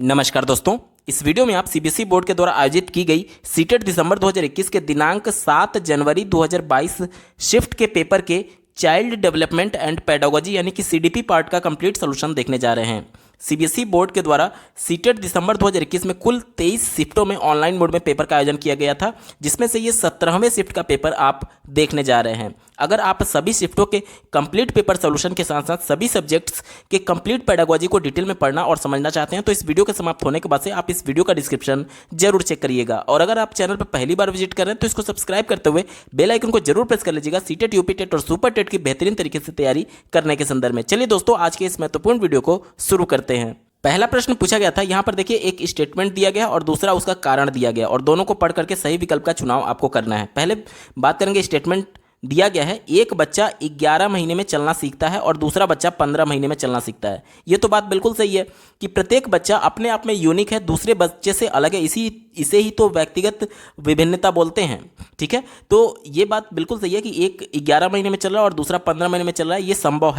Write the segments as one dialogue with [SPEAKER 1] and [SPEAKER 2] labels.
[SPEAKER 1] नमस्कार दोस्तों, इस वीडियो में आप सीबीएसई बोर्ड के द्वारा आयोजित की गई सीटेट दिसंबर 2021 के दिनांक 7 जनवरी 2022 शिफ्ट के पेपर के चाइल्ड डेवलपमेंट एंड पेडागोजी यानी कि सीडीपी पार्ट का कंप्लीट सॉल्यूशन देखने जा रहे हैं। सीबीएसई बोर्ड के द्वारा सीटेट दिसंबर 2021 में कुल 23 शिफ्टों में ऑनलाइन मोड में पेपर का आयोजन किया गया था, जिसमें से ये 17वें शिफ्ट का पेपर आप देखने जा रहे हैं। अगर आप सभी शिफ्टों के कंप्लीट पेपर सॉल्यूशन के साथ साथ सभी सब्जेक्ट्स के कंप्लीट पेडागोजी को डिटेल में पढ़ना और समझना चाहते हैं तो इस वीडियो के समाप्त होने के बाद से आप इस वीडियो का डिस्क्रिप्शन जरूर चेक करिएगा। और अगर आप चैनल पर पहली बार विजिट कर रहे हैं तो इसको सब्सक्राइब करते हुए बेल आइकन को जरूर प्रेस कर लीजिएगा सीटेट, यूपी टेट और सुपर टेट की बेहतरीन तरीके से तैयारी करने के संदर्भ में। चलिए दोस्तों, आज के इस महत्वपूर्ण वीडियो को शुरू करते हैं। पहला प्रश्न पूछा गया था, यहाँ पर देखिए एक स्टेटमेंट दिया गया और दूसरा उसका कारण दिया गया और दोनों को पढ़ करके सही विकल्प का चुनाव आपको करना है। पहले बात करेंगे, स्टेटमेंट दिया गया है एक बच्चा 11 महीने में चलना सीखता है और दूसरा बच्चा 15 महीने में चलना सीखता है। ये तो बात बिल्कुल सही है कि प्रत्येक बच्चा अपने आप में यूनिक है, दूसरे बच्चे से अलग है, इसे ही तो व्यक्तिगत विभिन्नता बोलते हैं। ठीक है, तो ये बात बिल्कुल सही है कि एक 11 महीने में चल रहा है और दूसरा 15 महीने में चल रहा है। ये संभव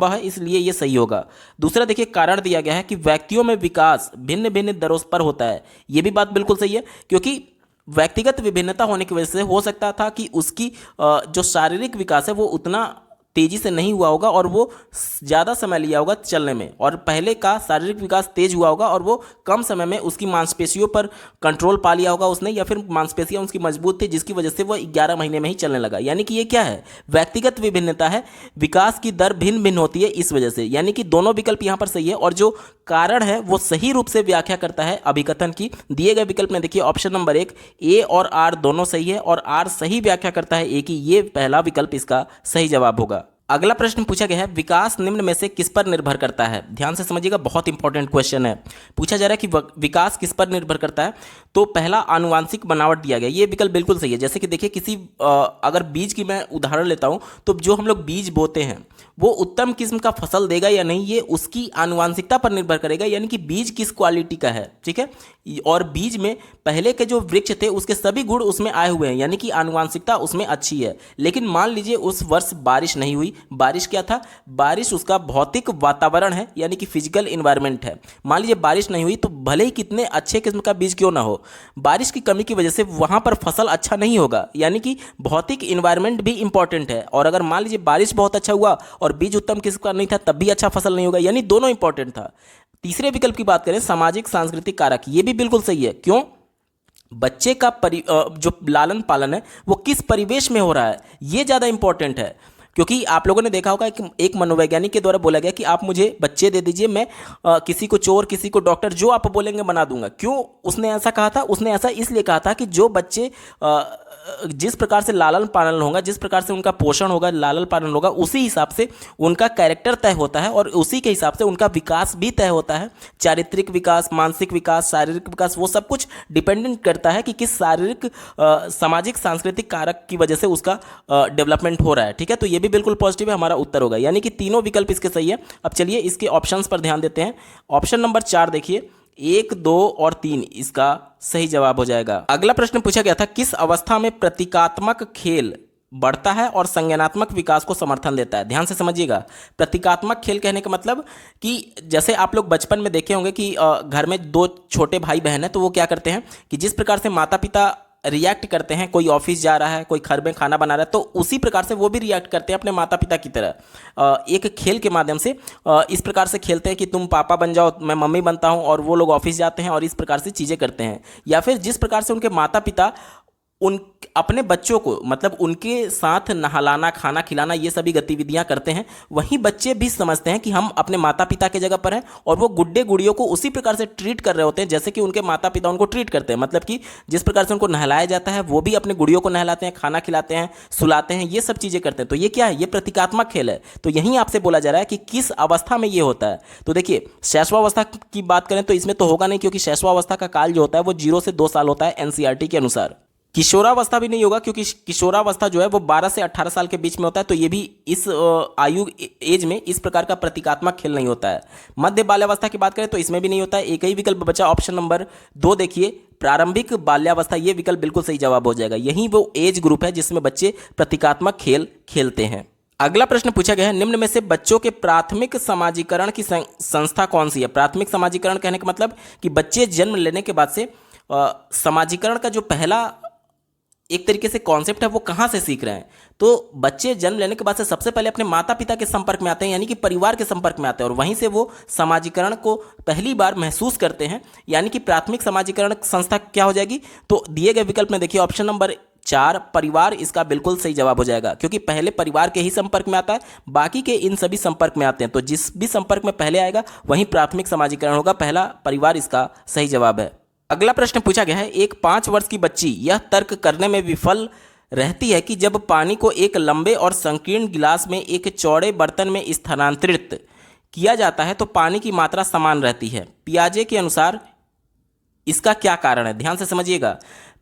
[SPEAKER 1] है, इसलिए ये सही होगा। दूसरा देखिए, कारण दिया गया है कि व्यक्तियों में विकास भिन्न भिन्न दरों पर होता है। ये भी बात बिल्कुल सही है, क्योंकि व्यक्तिगत विभिन्नता होने की वजह से हो सकता था कि उसकी जो शारीरिक विकास है वो उतना तेजी से नहीं हुआ होगा और वो ज़्यादा समय लिया होगा चलने में, और पहले का शारीरिक विकास तेज हुआ होगा और वो कम समय में उसकी मांसपेशियों पर कंट्रोल पा लिया होगा उसने, या फिर मांसपेशियां उसकी मजबूत थी जिसकी वजह से वो 11 महीने में ही चलने लगा। यानी कि ये क्या है, व्यक्तिगत विभिन्नता है, विकास की दर भिन्न भिन्न होती है इस वजह से। यानी कि दोनों विकल्प यहाँ पर सही है और जो कारण है वो सही रूप से व्याख्या करता है अभिकथन की। दिए गए विकल्प में देखिए ऑप्शन नंबर 1 ए और आर दोनों सही है और आर सही व्याख्या करता है ए की। ये पहला विकल्प इसका सही जवाब होगा। अगला प्रश्न पूछा गया है, विकास निम्न में से किस पर निर्भर करता है। ध्यान से समझिएगा, बहुत इंपॉर्टेंट क्वेश्चन है। पूछा जा रहा है कि विकास किस पर निर्भर करता है, तो पहला आनुवांशिक बनावट दिया गया। ये विकल्प बिल्कुल सही है। जैसे कि देखिए किसी अगर बीज की मैं उदाहरण लेता हूं तो जो हम लोग बीज बोते हैं वो उत्तम किस्म का फसल देगा या नहीं, ये उसकी आनुवांशिकता पर निर्भर करेगा। यानी कि बीज किस क्वालिटी का है, ठीक है, और बीज में पहले के जो वृक्ष थे उसके सभी गुण उसमें आए हुए हैं, यानी कि आनुवांशिकता उसमें अच्छी है। लेकिन मान लीजिए उस वर्ष बारिश नहीं हुई। बारिश क्या था, बारिश उसका भौतिक वातावरण है, यानी कि फिजिकल इन्वायरमेंट है। मान लीजिए बारिश नहीं हुई तो भले ही कितने अच्छे किस्म का बीज क्यों ना हो, बारिश की कमी की वजह से वहां पर फसल अच्छा नहीं होगा। यानी कि भौतिक इन्वायरमेंट भी इंपॉर्टेंट है। और अगर मान लीजिए बारिश बहुत अच्छा हुआ और बीज उत्तम किस्म का नहीं था तब भी अच्छा फसल नहीं होगा। यानी दोनों इंपॉर्टेंट था। तीसरे विकल्प की बात करें, सामाजिक सांस्कृतिक कारक, ये भी बिल्कुल सही है। क्यों, बच्चे का जो लालन पालन है वो किस परिवेश में हो रहा है, ये ज़्यादा इंपॉर्टेंट है। क्योंकि आप लोगों ने देखा होगा कि एक मनोवैज्ञानिक के द्वारा बोला गया कि आप मुझे बच्चे दे दीजिए, मैं किसी को चोर किसी को डॉक्टर जो आप बोलेंगे बना दूंगा। क्यों उसने ऐसा कहा था, उसने ऐसा इसलिए कहा था कि जो बच्चे जिस प्रकार से लालन पालन होगा, जिस प्रकार से उनका पोषण होगा, लालन पालन होगा, उसी हिसाब से उनका कैरेक्टर तय होता है और उसी के हिसाब से उनका विकास भी तय होता है। चारित्रिक विकास, मानसिक विकास, शारीरिक विकास, वो सब कुछ डिपेंडेंट करता है कि किस शारीरिक सामाजिक सांस्कृतिक कारक की वजह से उसका डेवलपमेंट हो रहा है। ठीक है, तो ये भी बिल्कुल पॉजिटिव है, हमारा उत्तर होगा। यानी कि तीनों विकल्प इसके सही है। अब चलिए इसके ऑप्शंस पर ध्यान देते हैं। ऑप्शन नंबर 4 देखिए, 1, 2 और 3 इसका सही जवाब हो जाएगा। अगला प्रश्न पूछा गया था, किस अवस्था में प्रतीकात्मक खेल बढ़ता है और संज्ञानात्मक विकास को समर्थन देता है। ध्यान से समझिएगा, प्रतीकात्मक खेल कहने का मतलब कि जैसे आप लोग बचपन में देखे होंगे कि घर में 2 छोटे भाई बहन हैं तो वो क्या करते हैं कि जिस प्रकार से माता पिता रिएक्ट करते हैं, कोई ऑफिस जा रहा है, कोई घर में खाना बना रहा है, तो उसी प्रकार से वो भी रिएक्ट करते हैं अपने माता पिता की तरह। एक खेल के माध्यम से इस प्रकार से खेलते हैं कि तुम पापा बन जाओ, मैं मम्मी बनता हूं, और वो लोग ऑफिस जाते हैं और इस प्रकार से चीज़ें करते हैं। या फिर जिस प्रकार से उनके माता पिता अपने बच्चों को मतलब उनके साथ नहलाना, खाना खिलाना, ये सभी गतिविधियां करते हैं, वहीं बच्चे भी समझते हैं कि हम अपने माता पिता के जगह पर हैं और वो गुड्डे गुड़ियों को उसी प्रकार से ट्रीट कर रहे होते हैं जैसे कि उनके माता पिता उनको ट्रीट करते हैं। मतलब कि जिस प्रकार से उनको नहलाया जाता है वो भी अपने गुड़ियों को नहलाते हैं, खाना खिलाते हैं, सुलाते हैं, ये सब चीज़ें करते हैं। तो ये क्या है, ये प्रतीकात्मक खेल है। तो यहीं आपसे बोला जा रहा है कि किस अवस्था में ये होता है। तो देखिए शैशवावस्था की बात करें तो इसमें तो होगा नहीं, क्योंकि शैशवावस्था का काल जो होता है वो 0 से 2 साल होता है एनसीईआरटी के अनुसार। किशोरावस्था भी नहीं होगा, क्योंकि किशोरावस्था जो है वो 12 से 18 साल के बीच में होता है। तो ये भी इस आयु एज में इस प्रकार का प्रतीकात्मक खेल नहीं होता है। मध्य बाल्यावस्था की बात करें तो इसमें भी नहीं होता है। एक ही विकल्प बचा, ऑप्शन नंबर 2 देखिए, प्रारंभिक बाल्यावस्था। ये विकल्प बिल्कुल सही जवाब हो जाएगा। यही वो एज ग्रुप है जिसमें बच्चे प्रतीकात्मक खेल खेलते हैं। अगला प्रश्न पूछा गया है, निम्न में से बच्चों के प्राथमिक समाजीकरण की संस्था कौन सी है। प्राथमिक समाजीकरण कहने का मतलब कि बच्चे जन्म लेने के बाद से समाजीकरण का जो पहला एक तरीके से कॉन्सेप्ट है वो कहाँ से सीख रहे हैं। तो बच्चे जन्म लेने के बाद से सबसे पहले अपने माता पिता के संपर्क में आते हैं, यानी कि परिवार के संपर्क में आते हैं, और वहीं से वो समाजीकरण को पहली बार महसूस करते हैं, यानी कि प्राथमिक समाजीकरण संस्था क्या हो जाएगी। तो दिए गए विकल्प में देखिए ऑप्शन नंबर 4 परिवार इसका बिल्कुल सही जवाब हो जाएगा, क्योंकि पहले परिवार के ही संपर्क में आता है, बाकी के इन सभी संपर्क में आते हैं। तो जिस भी संपर्क में पहले आएगा वहीं प्राथमिक समाजीकरण होगा, पहला परिवार इसका सही जवाब है। अगला प्रश्न पूछा गया है, एक 5 वर्ष की बच्ची यह तर्क करने में विफल रहती है कि जब पानी को एक लंबे और संकीर्ण गिलास में एक चौड़े बर्तन में स्थानांतरित किया जाता है तो पानी की मात्रा समान रहती है। पियाजे के अनुसार इसका क्या कारण है। ध्यान से समझिएगा,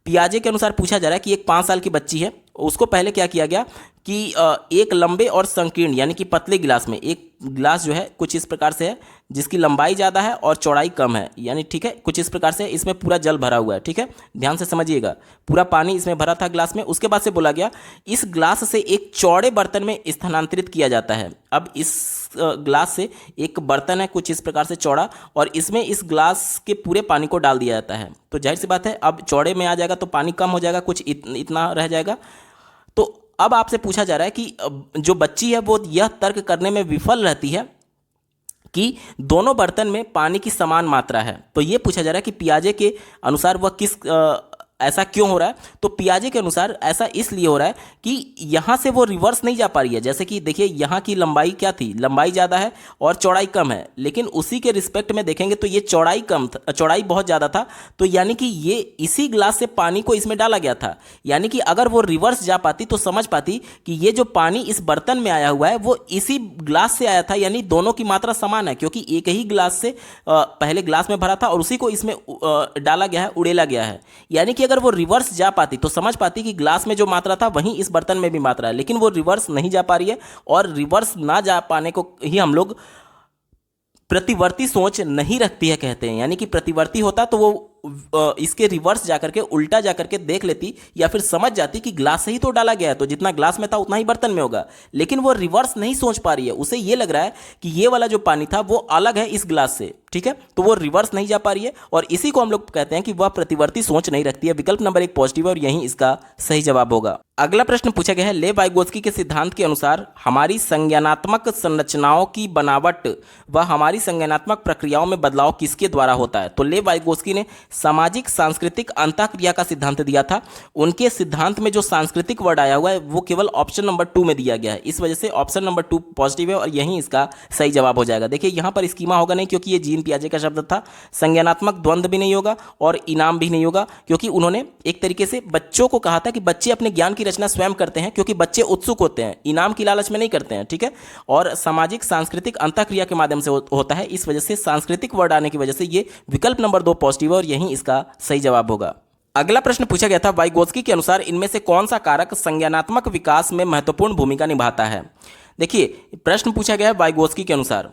[SPEAKER 1] पियाजे के अनुसार पूछा जा रहा है कि एक 5 साल की बच्ची है, उसको पहले क्या किया गया कि एक लंबे और संकीर्ण यानी कि पतले गिलास में, एक गिलास जो है कुछ इस प्रकार से है जिसकी लंबाई ज़्यादा है और चौड़ाई कम है, यानी ठीक है कुछ इस प्रकार से इसमें पूरा जल भरा हुआ है। ठीक है, ध्यान से समझिएगा, पूरा पानी इसमें भरा था गिलास में। उसके बाद से बोला गया इस गिलास से एक चौड़े बर्तन में स्थानांतरित किया जाता है। अब इस गिलास से एक बर्तन है कुछ इस प्रकार से चौड़ा, और इसमें इस गिलास के पूरे पानी को डाल दिया जाता है। तो जाहिर सी बात है अब चौड़े में आ जाएगा तो पानी कम हो जाएगा, कुछ इतना रह जाएगा। तो अब आपसे पूछा जा रहा है कि जो बच्ची है वो यह तर्क करने में विफल रहती है कि दोनों बर्तन में पानी की समान मात्रा है। तो ये पूछा जा रहा है कि पियाजे के अनुसार वह किस ऐसा क्यों हो रहा है। तो पियाजे के अनुसार ऐसा इसलिए हो रहा है कि यहाँ से वो रिवर्स नहीं जा पा रही है। जैसे कि देखिए यहाँ की लंबाई क्या थी, लंबाई ज़्यादा है और चौड़ाई कम है, लेकिन उसी के रिस्पेक्ट में देखेंगे तो ये चौड़ाई कम था, चौड़ाई बहुत ज़्यादा था। तो यानी कि ये इसी ग्लास से पानी को इसमें डाला गया था, यानी कि अगर वो रिवर्स जा पाती तो समझ पाती कि ये जो पानी इस बर्तन में आया हुआ है वो इसी ग्लास से आया था, यानी दोनों की मात्रा समान है, क्योंकि एक ही ग्लास से पहले ग्लास में भरा था और उसी को इसमें डाला गया है, उड़ेला गया है। यानी कि अगर वो रिवर्स जा पाती तो समझ पाती कि ग्लास में जो मात्रा था वहीं इस बर्तन में भी मात्रा है, लेकिन वो रिवर्स नहीं जा पा रही है। और रिवर्स ना जा पाने को ही हम लोग प्रतिवर्ती सोच नहीं रखती है कहते हैं, यानी कि प्रतिवर्ती होता तो वो इसके रिवर्स जाकर के उल्टा जाकर के देख लेती या फिर समझ जाती कि ग्लास से ही तो डाला गया है, तो जितना ग्लास में था उतना ही बर्तन में होगा। लेकिन वो रिवर्स नहीं सोच पा रही है, उसे ये लग रहा है कि ये वाला जो पानी था वो अलग है इस ग्लास से। ठीक है, तो वो रिवर्स नहीं जा पा रही है और इसी को हम लोग कहते हैं कि वह प्रतिवर्ती सोच नहीं रखती है। विकल्प नंबर 1 पॉजिटिव है और यही इसका सही जवाब होगा। अगला प्रश्न पूछा गया है, ले वाइगोत्स्की के सिद्धांत के अनुसार हमारी संज्ञानात्मक संरचनाओं की बनावट व हमारी संज्ञानात्मक प्रक्रियाओं में बदलाव किसके द्वारा होता है। तो ले वाइगोत्स्की ने सामाजिक सांस्कृतिक अंतःक्रिया का सिद्धांत दिया था। उनके सिद्धांत में जो सांस्कृतिक वर्ड आया हुआ है वो केवल ऑप्शन नंबर 2 में दिया गया है, इस वजह से ऑप्शन नंबर 2 पॉजिटिव है और यही इसका सही जवाब हो जाएगा। देखिए यहाँ पर स्कीमा होगा नहीं क्योंकि ये जीन पियाजे का शब्द था, संज्ञानात्मक द्वंद्व भी नहीं होगा और इनाम भी नहीं होगा, क्योंकि उन्होंने एक तरीके से बच्चों को कहा था कि बच्चे अपने ज्ञान की रचना स्वयं करते हैं, क्योंकि बच्चे उत्सुक होते हैं, इनाम की लालच में नहीं करते हैं। ठीक है, और सामाजिक सांस्कृतिक अंतःक्रिया के माध्यम से होता है, इस वजह से सांस्कृतिक वर्ड आने की वजह से ये विकल्प नंबर 2 पॉजिटिव है और यही इसका सही जवाब होगा। अगला प्रश्न पूछा गया था, वाइगोत्स्की के अनुसार इनमें से कौन सा कारक संज्ञानात्मक विकास में महत्वपूर्ण भूमिका निभाता है। देखिए प्रश्न पूछा गया है वाइगोत्स्की के अनुसार,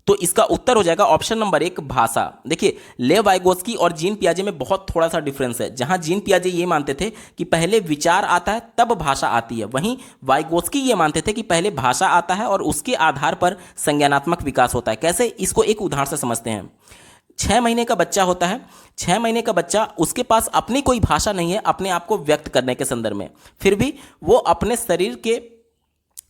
[SPEAKER 1] तो इसका उत्तर हो जाएगा ऑप्शन नंबर 1 भाषा। देखिए ले वाइगोत्स्की और जीन पियाजे में बहुत थोड़ा सा डिफरेंस है। जहां जीन पियाजे ये मानते थे कि पहले विचार आता है तब भाषा आती है, वहीं वाइगोत्स्की ये मानते थे कि पहले भाषा आता है और उसके आधार पर संज्ञानात्मक विकास होता है। कैसे, इसको एक उदाहरण से समझते हैं। 6 महीने का बच्चा होता है, 6 महीने का बच्चा, उसके पास अपनी कोई भाषा नहीं है अपने आप को व्यक्त करने के संदर्भ में, फिर भी वो अपने शरीर के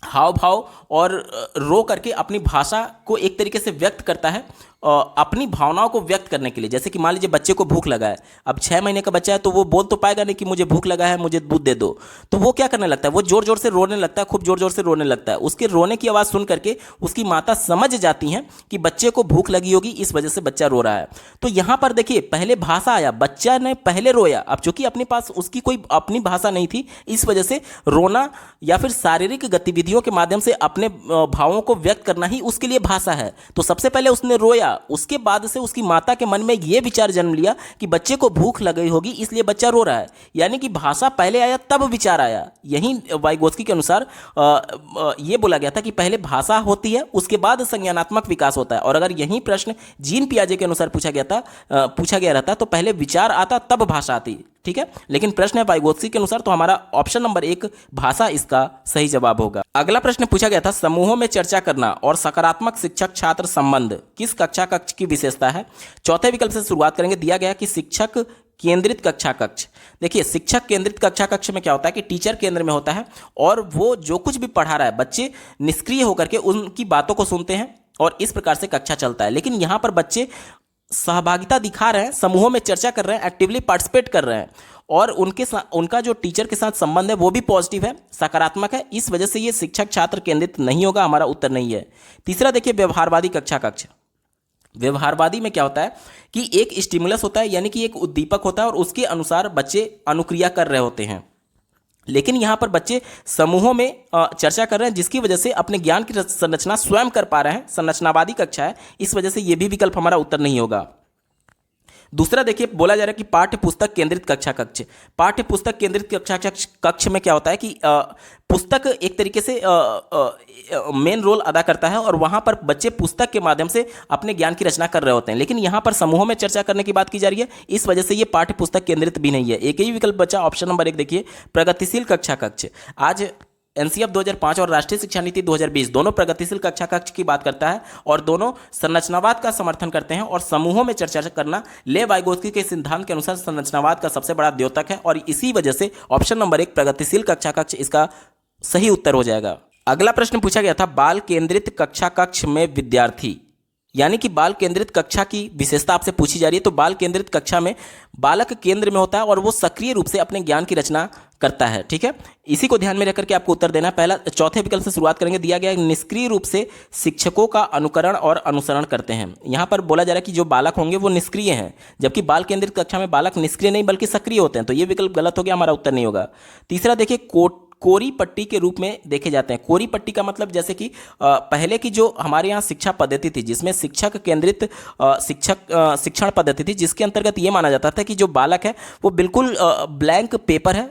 [SPEAKER 1] हाव भाव और रो करके अपनी भाषा को एक तरीके से व्यक्त करता है, अपनी भावनाओं को व्यक्त करने के लिए। जैसे कि मान लीजिए बच्चे को भूख लगा है, अब 6 महीने का बच्चा है तो वो बोल तो पाएगा नहीं कि मुझे भूख लगा है, मुझे दूध दे दो, तो वो क्या करने लगता है, वो जोर जोर से रोने लगता है, खूब जोर जोर से रोने लगता है। उसके रोने की आवाज़ सुन करके उसकी माता समझ जाती हैं कि बच्चे को भूख लगी होगी, इस वजह से बच्चा रो रहा है। तो यहाँ पर देखिए पहले भाषा आया, बच्चा ने पहले रोया, अब चूंकि अपने पास उसकी कोई अपनी भाषा नहीं थी, इस वजह से रोना या फिर शारीरिक गतिविधियों के माध्यम से अपने भावों को व्यक्त करना ही उसके लिए भाषा है। तो सबसे पहले उसने रोया, उसके बाद से उसकी माता के मन में यह विचार जन्म लिया कि बच्चे को भूख लगी होगी इसलिए बच्चा रो रहा है, यानी कि भाषा पहले आया तब विचार आया। यही वाइगोत्स्की के अनुसार यह बोला गया था कि पहले भाषा होती है उसके बाद संज्ञानात्मक विकास होता है। और अगर यही प्रश्न जीन पियाजे के अनुसार पूछा गया रहता तो पहले विचार आता तब भाषा आती। ठीक है, लेकिन प्रश्न है वाइगोत्स्की के अनुसार, तो हमारा ऑप्शन नंबर 1 भाषा इसका सही जवाब होगा। अगला प्रश्न पूछा गया था, समूहों में चर्चा करना और सकारात्मक शिक्षक छात्र संबंध किस कक्षा कक्ष की विशेषता है? चौथे विकल्प से शुरुआत करेंगे। दिया गया कि शिक्षक केंद्रित कक्षा कक्ष। देखिए, शिक्षक केंद्रित कक्षा कक्ष में क्या होता है कि टीचर केंद्र में होता है और वो जो कुछ भी पढ़ा रहा है बच्चे निष्क्रिय होकर के उनकी बातों को सुनते हैं और इस प्रकार से कक्षा चलता है। लेकिन यहाँ पर बच्चे सहभागिता दिखा रहे हैं, समूहों में चर्चा कर रहे हैं, एक्टिवली पार्टिसिपेट कर रहे हैं और उनका जो टीचर के साथ संबंध है वो भी पॉजिटिव है, सकारात्मक है। इस वजह से ये शिक्षक छात्र केंद्रित नहीं होगा, हमारा उत्तर नहीं है। तीसरा देखिए, व्यवहारवादी कक्षा कक्ष। व्यवहारवादी में क्या होता है कि एक स्टिमुलस होता है, यानी कि एक उद्दीपक होता है और उसके अनुसार बच्चे अनुक्रिया कर रहे होते हैं। लेकिन यहाँ पर बच्चे समूहों में चर्चा कर रहे हैं, जिसकी वजह से अपने ज्ञान की संरचना स्वयं कर पा रहे हैं, संरचनावादी कक्षा है। इस वजह से ये भी विकल्प हमारा उत्तर नहीं होगा। दूसरा देखिए, बोला जा रहा है कि पाठ्य पुस्तक केंद्रित कक्षा कक्ष। पाठ्य पुस्तक केंद्रित कक्षा कक्ष में क्या होता है कि पुस्तक एक तरीके से मेन रोल अदा करता है और वहाँ पर बच्चे पुस्तक के माध्यम से अपने ज्ञान की रचना कर रहे होते हैं। लेकिन यहाँ पर समूहों में चर्चा करने की बात की जा रही है, इस वजह से ये पाठ्य पुस्तक केंद्रित भी नहीं है। एक ही विकल्प बचा, ऑप्शन नंबर 1 देखिए, प्रगतिशील कक्षा कक्ष। आज एनसीएफ 2005 और राष्ट्रीय शिक्षा नीति 2020 दोनों प्रगतिशील कक्षा कक्ष की बात करता है और दोनों संरचनावाद का समर्थन करते हैं और समूहों में चर्चा करना ले वाइगोत्स्की के सिद्धांत के अनुसार संरचनावाद का सबसे बड़ा द्योतक है और इसी वजह से ऑप्शन नंबर 1 प्रगतिशील कक्षा कक्ष इसका सही उत्तर हो जाएगा। अगला प्रश्न पूछा गया था, बाल केंद्रित कक्षा कक्ष में विद्यार्थी, यानी कि बाल केंद्रित कक्षा की विशेषता आपसे पूछी जा रही है। तो बाल केंद्रित कक्षा में बालक केंद्र में होता है और वो सक्रिय रूप से अपने ज्ञान की रचना करता है, ठीक है। इसी को ध्यान में रखकर के आपको उत्तर देना है। पहला चौथे विकल्प से शुरुआत करेंगे। दिया गया निष्क्रिय रूप से शिक्षकों का अनुकरण और अनुसरण करते हैं। यहाँ पर बोला जा रहा है कि जो बालक होंगे वो निष्क्रिय हैं, जबकि बाल केंद्रित कक्षा में बालक निष्क्रिय नहीं बल्कि सक्रिय होते हैं। तो ये विकल्प गलत हो गया, हमारा उत्तर नहीं होगा। तीसरा देखिए, कोरी पट्टी के रूप में देखे जाते हैं। कोरी पट्टी का मतलब जैसे कि पहले की जो हमारे यहाँ शिक्षा पद्धति थी, जिसमें शिक्षक केंद्रित शिक्षण पद्धति थी, जिसके अंतर्गत ये माना जाता था कि जो बालक है वो बिल्कुल ब्लैंक पेपर है,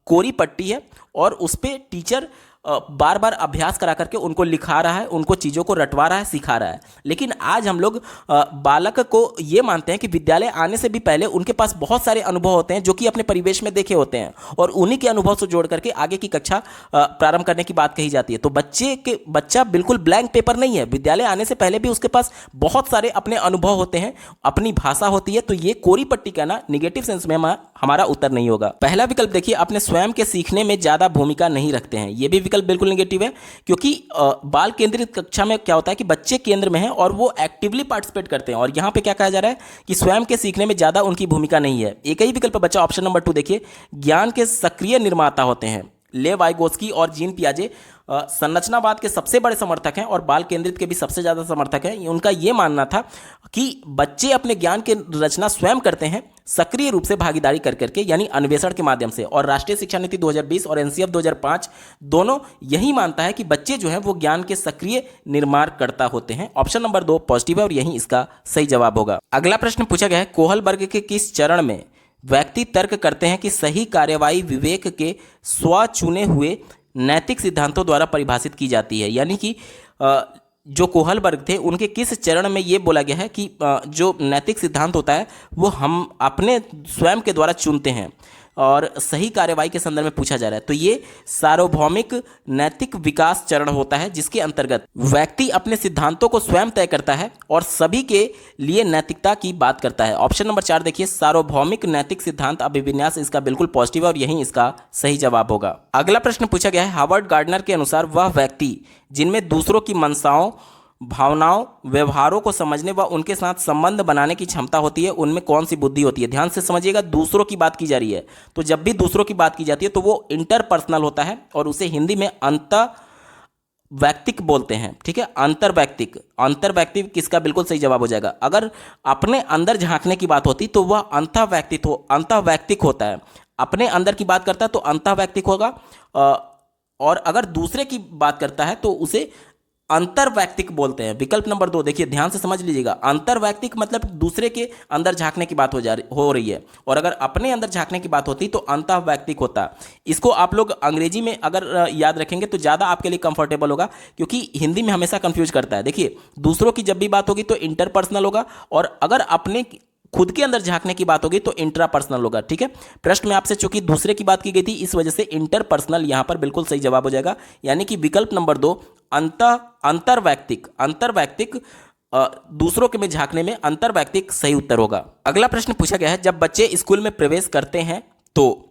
[SPEAKER 1] कोरी पट्टी है और उस पर टीचर बार बार अभ्यास करा करके उनको लिखा रहा है, उनको चीज़ों को रटवा रहा है, सिखा रहा है। लेकिन आज हम लोग बालक को ये मानते हैं कि विद्यालय आने से भी पहले उनके पास बहुत सारे अनुभव होते हैं जो कि अपने परिवेश में देखे होते हैं और उन्हीं के अनुभव से जोड़ करके आगे की कक्षा प्रारंभ करने की बात कही जाती है। तो बच्चा बिल्कुल ब्लैंक पेपर नहीं है, विद्यालय आने से पहले भी उसके पास बहुत सारे अपने अनुभव होते हैं, अपनी भाषा होती है। तो ये कोरी पट्टी कहना निगेटिव सेंस में हमारा उत्तर नहीं होगा। पहला विकल्प देखिए, अपने स्वयं के सीखने में ज़्यादा भूमिका नहीं रखते हैं। ये भी विकल्प बिल्कुल नेगेटिव है, क्योंकि बाल केंद्रित कक्षा में क्या होता है कि बच्चे केंद्र में हैं और वो एक्टिवली पार्टिसिपेट करते हैं और यहाँ पे क्या कहा जा रहा है कि स्वयं के सीखने में ज़्यादा उनकी भूमिका नहीं है। एक ही विकल्प बचा, ऑप्शन नंबर 2 देखिए, ज्ञान के सक्रिय निर्माता होते हैं। ले वाइगोत्स्की और जीन पियाजे संरचनावाद के सबसे बड़े समर्थक हैं और बाल केंद्रित के भी सबसे ज़्यादा समर्थक हैं। उनका ये मानना था कि बच्चे अपने ज्ञान की रचना स्वयं करते हैं, सक्रिय रूप से भागीदारी कर करके, यानी अन्वेषण के माध्यम से। और राष्ट्रीय शिक्षा नीति 2020 और एनसीएफ 2005 दोनों यही मानता है कि बच्चे जो हैं वो ज्ञान के सक्रिय निर्माण करता होते हैं। ऑप्शन नंबर 2 पॉजिटिव है और यही इसका सही जवाब होगा। अगला प्रश्न पूछा गया है, कोहल वर्ग के किस चरण में व्यक्ति तर्क करते हैं कि सही कार्यवाही विवेक के स्व चुने हुए नैतिक सिद्धांतों द्वारा परिभाषित की जाती है। यानी कि जो कोहल वर्ग थे उनके किस चरण में ये बोला गया है कि जो नैतिक सिद्धांत होता है वो हम अपने स्वयं के द्वारा चुनते हैं और सही कार्यवाही के संदर्भ में पूछा जा रहा है। तो ये सार्वभौमिक नैतिक विकास चरण होता है, जिसके अंतर्गत व्यक्ति अपने सिद्धांतों को स्वयं तय करता है और सभी के लिए नैतिकता की बात करता है। ऑप्शन नंबर 4 देखिए, सार्वभौमिक नैतिक सिद्धांत अभिविन्यास इसका बिल्कुल पॉजिटिव है और यही इसका सही जवाब होगा। अगला प्रश्न पूछा गया है, हार्वर्ड गार्डनर के अनुसार वह व्यक्ति जिनमें दूसरों की मनसाओं, भावनाओं, व्यवहारों को समझने व उनके साथ संबंध बनाने की क्षमता होती है, उनमें कौन सी बुद्धि होती है? ध्यान से समझिएगा, दूसरों की बात की जा रही है। तो जब भी दूसरों की बात की जाती है तो वो इंटरपर्सनल होता है और उसे हिंदी में अंतर्वैयक्तिक बोलते हैं, ठीक है। अंतर्वैयक्तिक किसका बिल्कुल सही जवाब हो जाएगा। अगर अपने अंदर झांकने की बात होती तो वह अंतर्वैयक्तिक होता है। अपने अंदर की बात करता है तो अंतर्वैयक्तिक होगा और अगर दूसरे की बात करता है तो उसे अंतर्वैयक्तिक बोलते हैं। विकल्प नंबर 2 देखिए, ध्यान से समझ लीजिएगा। अंतर्वैयक्तिक मतलब दूसरे के अंदर झांकने की बात हो रही है और अगर अपने अंदर झांकने की बात होती तो अंतर्वैयक्तिक होता। इसको आप लोग अंग्रेजी में अगर याद रखेंगे तो ज़्यादा आपके लिए कंफर्टेबल होगा, क्योंकि हिंदी में हमेशा कंफ्यूज करता है। देखिए, दूसरों की जब भी बात होगी तो इंटरपर्सनल होगा और अगर अपने खुद के अंदर झांकने की बात होगी तो इंट्रापर्सनल होगा। ठीक है, प्रश्न में आपसे चूंकि दूसरे की बात की गई थी इस वजह से इंटरपर्सनल यहां पर बिल्कुल सही जवाब हो जाएगा, यानी कि विकल्प नंबर 2 अंतरवैयक्तिक दूसरों के में झांकने में अंतरवैयक्तिक सही उत्तर होगा। अगला प्रश्न पूछा गया है, जब बच्चे स्कूल में प्रवेश करते हैं तो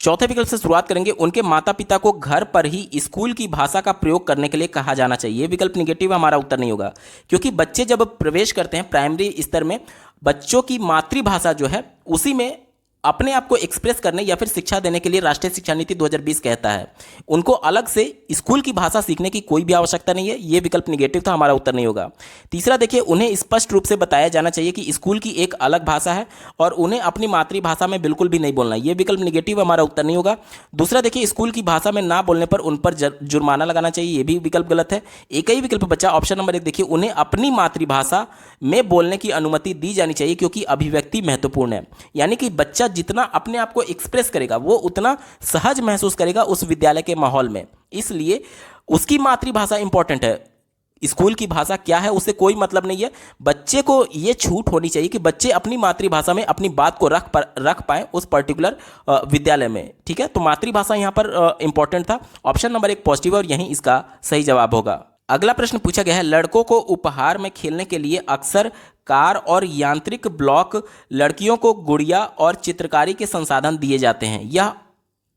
[SPEAKER 1] चौथे विकल्प से शुरुआत करेंगे, उनके माता पिता को घर पर ही स्कूल की भाषा का प्रयोग करने के लिए कहा जाना चाहिए। ये विकल्प निगेटिव, हमारा उत्तर नहीं होगा, क्योंकि बच्चे जब प्रवेश करते हैं प्राइमरी स्तर में, बच्चों की मातृभाषा जो है उसी में अपने आप को एक्सप्रेस करने या फिर शिक्षा देने के लिए राष्ट्रीय शिक्षा नीति 2020 कहता है। उनको अलग से स्कूल की भाषा सीखने की कोई भी आवश्यकता नहीं है। ये विकल्प निगेटिव था, हमारा उत्तर नहीं होगा। तीसरा देखिए, उन्हें स्पष्ट रूप से बताया जाना चाहिए कि स्कूल की एक अलग भाषा है और उन्हें अपनी मातृभाषा में बिल्कुल भी नहीं बोलना। ये विकल्प निगेटिव, हमारा उत्तर नहीं होगा। दूसरा देखिए, स्कूल की भाषा में ना बोलने पर उन पर जुर्माना लगाना चाहिए। ये भी विकल्प गलत है। एक ही विकल्प बचा ऑप्शन नंबर 1। देखिए, उन्हें अपनी मातृभाषा में बोलने की अनुमति दी जानी चाहिए क्योंकि अभिव्यक्ति महत्वपूर्ण है, यानी कि बच्चा जितना अपने आप को एक्सप्रेस करेगा वो उतना सहज महसूस करेगा उस विद्यालय के माहौल में, इसलिए उसकी मातृभाषा इंपॉर्टेंट है। स्कूल की भाषा क्या है उससे कोई मतलब नहीं है। बच्चे को ये छूट होनी चाहिए कि बच्चे अपनी मातृभाषा में अपनी बात को रख पाए उस पर्टिकुलर विद्यालय में। ठीक है, तो मातृभाषा यहाँ पर इंपॉर्टेंट था। ऑप्शन नंबर 1 पॉजिटिव और यही इसका सही जवाब होगा। अगला प्रश्न पूछा गया है, लड़कों को उपहार में खेलने के लिए अक्सर कार और यांत्रिक ब्लॉक, लड़कियों को गुड़िया और चित्रकारी के संसाधन दिए जाते हैं। यह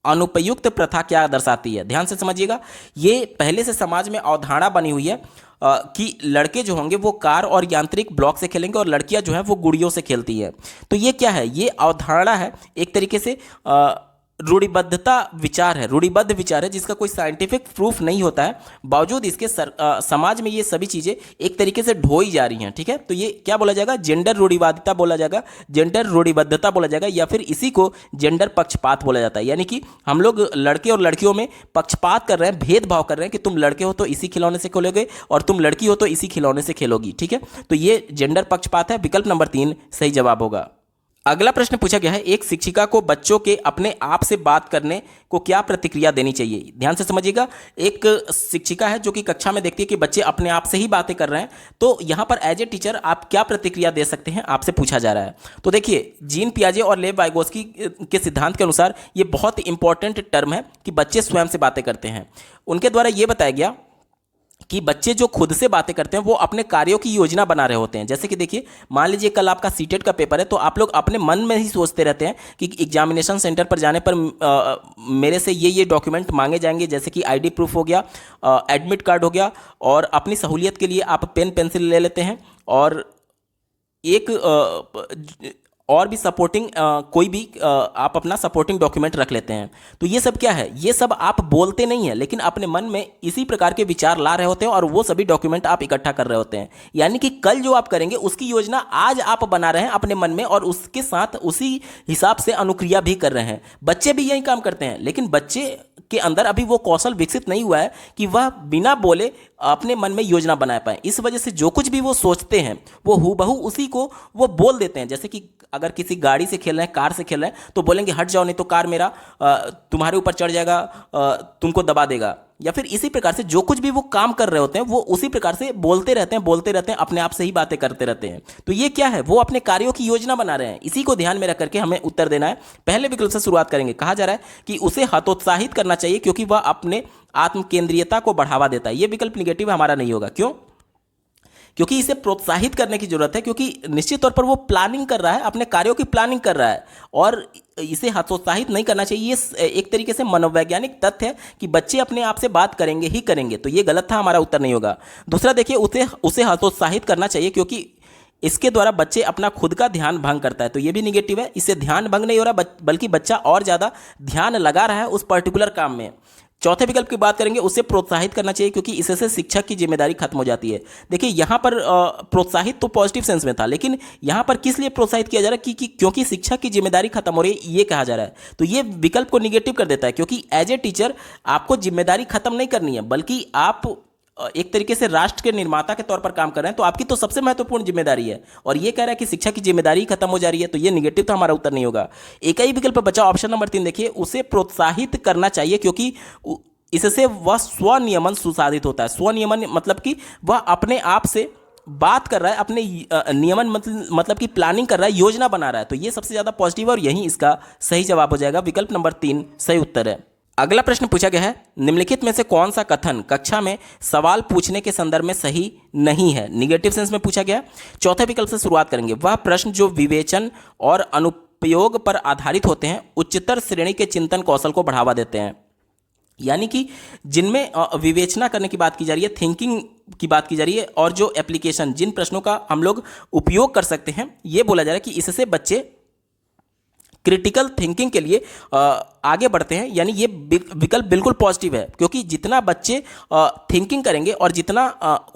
[SPEAKER 1] अनुपयुक्त प्रथा क्या दर्शाती है? ध्यान से समझिएगा, ये पहले से समाज में अवधारणा बनी हुई है कि लड़के जो होंगे वो कार और यांत्रिक ब्लॉक से खेलेंगे और लड़कियां जो है वो गुड़ियों से खेलती है। तो ये क्या है? ये अवधारणा है, एक तरीके से रूढ़िबद्धता विचार है, रूढ़िबद्ध विचार है जिसका कोई साइंटिफिक प्रूफ नहीं होता है। बावजूद इसके समाज में ये सभी चीज़ें एक तरीके से ढोई जा रही हैं। ठीक है, तो ये क्या बोला जाएगा? जेंडर रूढ़िवादिता बोला जाएगा, जेंडर रूढ़िबद्धता बोला जाएगा, या फिर इसी को जेंडर पक्षपात बोला जाता है। यानी कि हम लोग लड़के और लड़कियों में पक्षपात कर रहे हैं, भेदभाव कर रहे हैं कि तुम लड़के हो तो इसी खिलौने से खेलोगे और तुम लड़की हो तो इसी खिलौने से खेलोगी। ठीक है, तो ये जेंडर पक्षपात है। विकल्प नंबर 3 सही जवाब होगा। अगला प्रश्न पूछा गया है, एक शिक्षिका को बच्चों के अपने आप से बात करने को क्या प्रतिक्रिया देनी चाहिए? ध्यान से समझिएगा, एक शिक्षिका है जो कि कक्षा में देखती है कि बच्चे अपने आप से ही बातें कर रहे हैं, तो यहां पर एज ए टीचर आप क्या प्रतिक्रिया दे सकते हैं, आपसे पूछा जा रहा है। तो देखिए, जीन पियाजे और लेव वाइगोस्की के सिद्धांत के अनुसार ये बहुत इंपॉर्टेंट टर्म है कि बच्चे स्वयं से बातें करते हैं। उनके द्वारा यह बताया गया कि बच्चे जो खुद से बातें करते हैं वो अपने कार्यों की योजना बना रहे होते हैं। जैसे कि देखिए, मान लीजिए कल आपका सीटेट का पेपर है, तो आप लोग अपने मन में ही सोचते रहते हैं कि एग्जामिनेशन सेंटर पर जाने पर मेरे से ये डॉक्यूमेंट मांगे जाएंगे, जैसे कि आईडी प्रूफ हो गया, एडमिट कार्ड हो गया, और अपनी सहूलियत के लिए आप पेन पेंसिल ले लेते हैं और एक और भी सपोर्टिंग कोई भी आप अपना सपोर्टिंग डॉक्यूमेंट रख लेते हैं। तो ये सब क्या है? ये सब आप बोलते नहीं हैं, लेकिन अपने मन में इसी प्रकार के विचार ला रहे होते हैं और वो सभी डॉक्यूमेंट आप इकट्ठा कर रहे होते हैं। यानी कि कल जो आप करेंगे उसकी योजना आज आप बना रहे हैं अपने मन में और उसके साथ उसी हिसाब से अनुक्रिया भी कर रहे हैं। बच्चे भी यही काम करते हैं, लेकिन बच्चे के अंदर अभी वो कौशल विकसित नहीं हुआ है कि वह बिना बोले अपने मन में योजना बना पाए। इस वजह से जो कुछ भी वो सोचते हैं वो हूबहू उसी को वो बोल देते हैं। जैसे कि अगर किसी गाड़ी से खेल रहे हैं, कार से खेल रहे हैं, तो बोलेंगे हट जाओ नहीं तो कार मेरा तुम्हारे ऊपर चढ़ जाएगा, तुमको दबा देगा। या फिर इसी प्रकार से जो कुछ भी वो काम कर रहे होते हैं वो उसी प्रकार से बोलते रहते हैं, अपने आप से ही बातें करते रहते हैं। तो ये क्या है? वो अपने कार्यों की योजना बना रहे हैं। इसी को ध्यान में रख करके हमें उत्तर देना है। पहले विकल्प से शुरुआत करेंगे। कहा जा रहा है कि उसे हतोत्साहित करना चाहिए क्योंकि वह अपने आत्म केंद्रीयता को बढ़ावा देता है। ये विकल्प निगेटिव हमारा नहीं होगा। क्यों? क्योंकि इसे प्रोत्साहित करने की जरूरत है, क्योंकि निश्चित तौर पर वो प्लानिंग कर रहा है, अपने कार्यों की प्लानिंग कर रहा है, और इसे हतोत्साहित नहीं करना चाहिए। ये एक तरीके से मनोवैज्ञानिक तथ्य है कि बच्चे अपने आप से बात करेंगे ही करेंगे। तो ये गलत था, हमारा उत्तर नहीं होगा। दूसरा देखिए, उसे हतोत्साहित करना चाहिए क्योंकि इसके द्वारा बच्चे अपना खुद का ध्यान भंग करता है। तो ये भी निगेटिव है। इससे ध्यान भंग नहीं हो रहा, बल्कि बच्चा और ज़्यादा ध्यान लगा रहा है उस पर्टिकुलर काम में। चौथे विकल्प की बात करेंगे, उसे प्रोत्साहित करना चाहिए क्योंकि इससे शिक्षक की जिम्मेदारी खत्म हो जाती है। देखिए, यहाँ पर प्रोत्साहित तो पॉजिटिव सेंस में था, लेकिन यहाँ पर किस लिए प्रोत्साहित किया जा रहा है? क्योंकि शिक्षक की जिम्मेदारी खत्म हो रही है, ये कहा जा रहा है। तो ये विकल्प को निगेटिव कर देता है, क्योंकि एज ए टीचर आपको जिम्मेदारी खत्म नहीं करनी है, बल्कि आप एक तरीके से राष्ट्र के निर्माता के तौर पर काम कर रहे हैं। तो आपकी तो सबसे महत्वपूर्ण जिम्मेदारी है, और ये कह रहा है कि शिक्षा की जिम्मेदारी खत्म हो जा रही है। तो ये निगेटिव तो हमारा उत्तर नहीं होगा। एक ही विकल्प बचा ऑप्शन नंबर 3। देखिए, उसे प्रोत्साहित करना चाहिए क्योंकि इससे वह स्वनियमन सुसाधित होता है। स्वनियमन मतलब कि वह अपने आप से बात कर रहा है, अपने नियमन मतलब कि प्लानिंग कर रहा है, योजना बना रहा है। तो ये सबसे ज़्यादा पॉजिटिव है और यही इसका सही जवाब हो जाएगा। विकल्प नंबर 3 सही उत्तर है। अगला प्रश्न पूछा गया है, निम्नलिखित में से कौन सा कथन कक्षा में सवाल पूछने के संदर्भ में सही नहीं है? निगेटिव सेंस में पूछा गया। चौथे विकल्प से शुरुआत करेंगे। वह प्रश्न जो विवेचन और अनुप्रयोग पर आधारित होते हैं उच्चतर श्रेणी के चिंतन कौशल को बढ़ावा देते हैं। यानी कि जिनमें विवेचना करने की बात की जा रही है, थिंकिंग की बात की जा रही है, और जो एप्लीकेशन, जिन प्रश्नों का हम लोग उपयोग कर सकते हैं, ये बोला जा रहा है कि इससे बच्चे क्रिटिकल थिंकिंग के लिए आगे बढ़ते हैं। यानी ये विकल्प बिल्कुल पॉजिटिव है, क्योंकि जितना बच्चे थिंकिंग करेंगे और जितना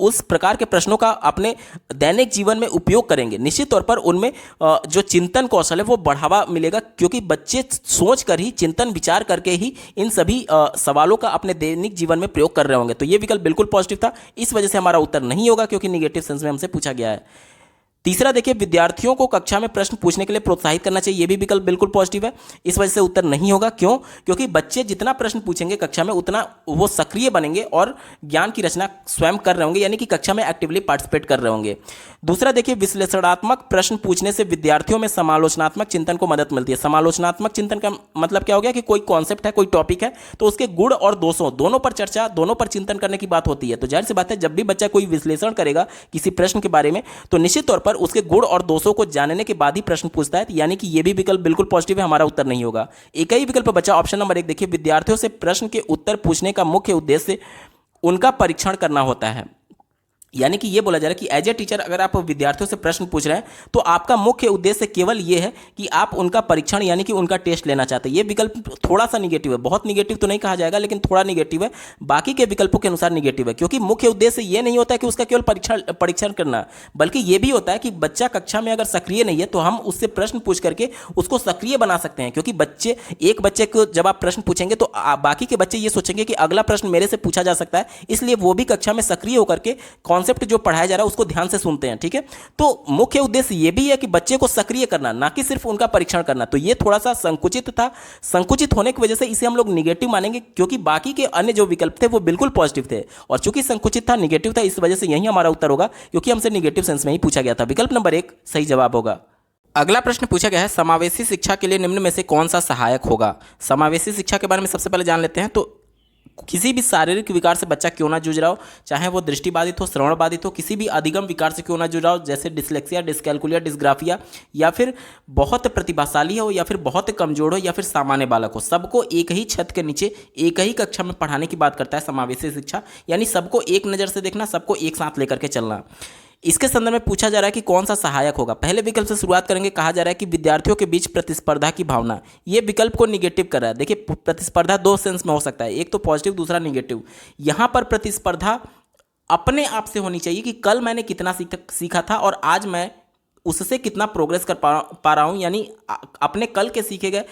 [SPEAKER 1] उस प्रकार के प्रश्नों का अपने दैनिक जीवन में उपयोग करेंगे, निश्चित तौर पर उनमें जो चिंतन कौशल है वो बढ़ावा मिलेगा, क्योंकि बच्चे सोच कर ही, चिंतन विचार करके ही इन सभी सवालों का अपने दैनिक जीवन में प्रयोग कर रहे होंगे। तो ये विकल्प बिल्कुल पॉजिटिव था। इस वजह से हमारा उत्तर नहीं होगा, क्योंकि निगेटिव सेंस में हमसे पूछा गया है। तीसरा देखिए, विद्यार्थियों को कक्षा में प्रश्न पूछने के लिए प्रोत्साहित करना चाहिए। ये भी विकल्प बिल्कुल पॉजिटिव है। इस वजह से उत्तर नहीं होगा। क्यों? क्योंकि बच्चे जितना प्रश्न पूछेंगे कक्षा में, उतना वो सक्रिय बनेंगे और ज्ञान की रचना स्वयं कर रहे होंगे, यानी कि कक्षा में एक्टिवली पार्टिसिपेट कर रहे होंगे। दूसरा देखिए, विश्लेषणात्मक प्रश्न पूछने से विद्यार्थियों में समालोचनात्मक चिंतन को मदद मिलती है। समालोचनात्मक चिंतन का मतलब क्या हो गया कि कोई कॉन्सेप्ट है, कोई टॉपिक है, तो उसके गुण और दोषों दोनों पर चर्चा, दोनों पर चिंतन करने की बात होती है। तो जाहिर सी बात है, जब भी बच्चा कोई विश्लेषण करेगा किसी प्रश्न के बारे में, तो निश्चित तौर पर उसके गुण और दोषों को जानने के बाद ही प्रश्न पूछता है। यानी कि ये भी विकल्प बिल्कुल पॉजिटिव है। हमारा उत्तर नहीं होगा। एक ही विकल्प बचा, ऑप्शन नंबर 1। देखिए, विद्यार्थियों से प्रश्न के उत्तर पूछने का मुख्य उद्देश्य उनका परीक्षण करना होता है। यानी कि ये बोला जा रहा है कि एज ए टीचर अगर आप विद्यार्थियों से प्रश्न पूछ रहे हैं, तो आपका मुख्य उद्देश्य केवल ये है कि आप उनका परीक्षण, यानी कि उनका टेस्ट लेना चाहते हैं। ये विकल्प थोड़ा सा निगेटिव है, बहुत निगेटिव तो नहीं कहा जाएगा, लेकिन थोड़ा निगेटिव है। बाकी के विकल्पों के अनुसार निगेटिव है, क्योंकि मुख्य उद्देश्य ये नहीं होता है कि उसका केवल परीक्षण करना, बल्कि ये भी होता है कि बच्चा कक्षा में अगर सक्रिय नहीं है, तो हम उससे प्रश्न पूछ करके उसको सक्रिय बना सकते हैं। क्योंकि एक बच्चे को जब आप प्रश्न पूछेंगे, तो बाकी के बच्चे ये सोचेंगे कि अगला प्रश्न मेरे से पूछा जा सकता है, इसलिए वो भी कक्षा में सक्रिय होकर के कॉन्सेप्ट जो पढ़ाया जा रहा है उसको ध्यान से सुनते हैं। ठीक है, तो मुख्य उद्देश्य ये भी है कि बच्चे को सक्रिय करना, ना कि सिर्फ उनका परीक्षण करना। तो ये थोड़ा सा संकुचित था। संकुचित होने की वजह से इसे हम लोग निगेटिव मानेंगे, क्योंकि बाकी के अन्य जो विकल्प थे वो बिल्कुल पॉजिटिव थे, और चूंकि संकुचित था, निगेटिव था, इस वजह से यही हमारा उत्तर होगा, क्योंकि हमसे निगेटिव सेंस में ही पूछा गया था। विकल्प नंबर 1 सही जवाब होगा। अगला प्रश्न पूछा गया है, समावेशी शिक्षा के लिए निम्न में से कौन सा सहायक होगा? समावेशी शिक्षा के बारे में सबसे पहले जान लेते हैं। तो किसी भी शारीरिक विकार से बच्चा क्यों ना जूझ रहा हो, चाहे वो दृष्टिबाधित हो, श्रवण बाधित हो, किसी भी अधिगम विकार से क्यों ना जूझ रहा हो, जैसे डिसलेक्सिया, डिस्कैल्कुलिया, डिस्ग्राफिया, या फिर बहुत प्रतिभाशाली हो, या फिर बहुत कमजोर हो, या फिर सामान्य बालक हो, सबको एक ही छत के नीचे एक ही कक्षा में पढ़ाने की बात करता है समावेशी शिक्षा। यानी सबको एक नज़र से देखना, सबको एक साथ लेकर के चलना। इसके संदर्भ में पूछा जा रहा है कि कौन सा सहायक होगा। पहले विकल्प से शुरुआत करेंगे। कहा जा रहा है कि विद्यार्थियों के बीच प्रतिस्पर्धा की भावना, ये विकल्प को निगेटिव कर रहा है। देखिए, प्रतिस्पर्धा दो सेंस में हो सकता है, एक तो पॉजिटिव, दूसरा निगेटिव। यहाँ पर प्रतिस्पर्धा अपने आप से होनी चाहिए कि कल मैंने कितना सीखा था और आज मैं उससे कितना प्रोग्रेस कर पा रहा हूँ, यानी अपने कल के सीखे गए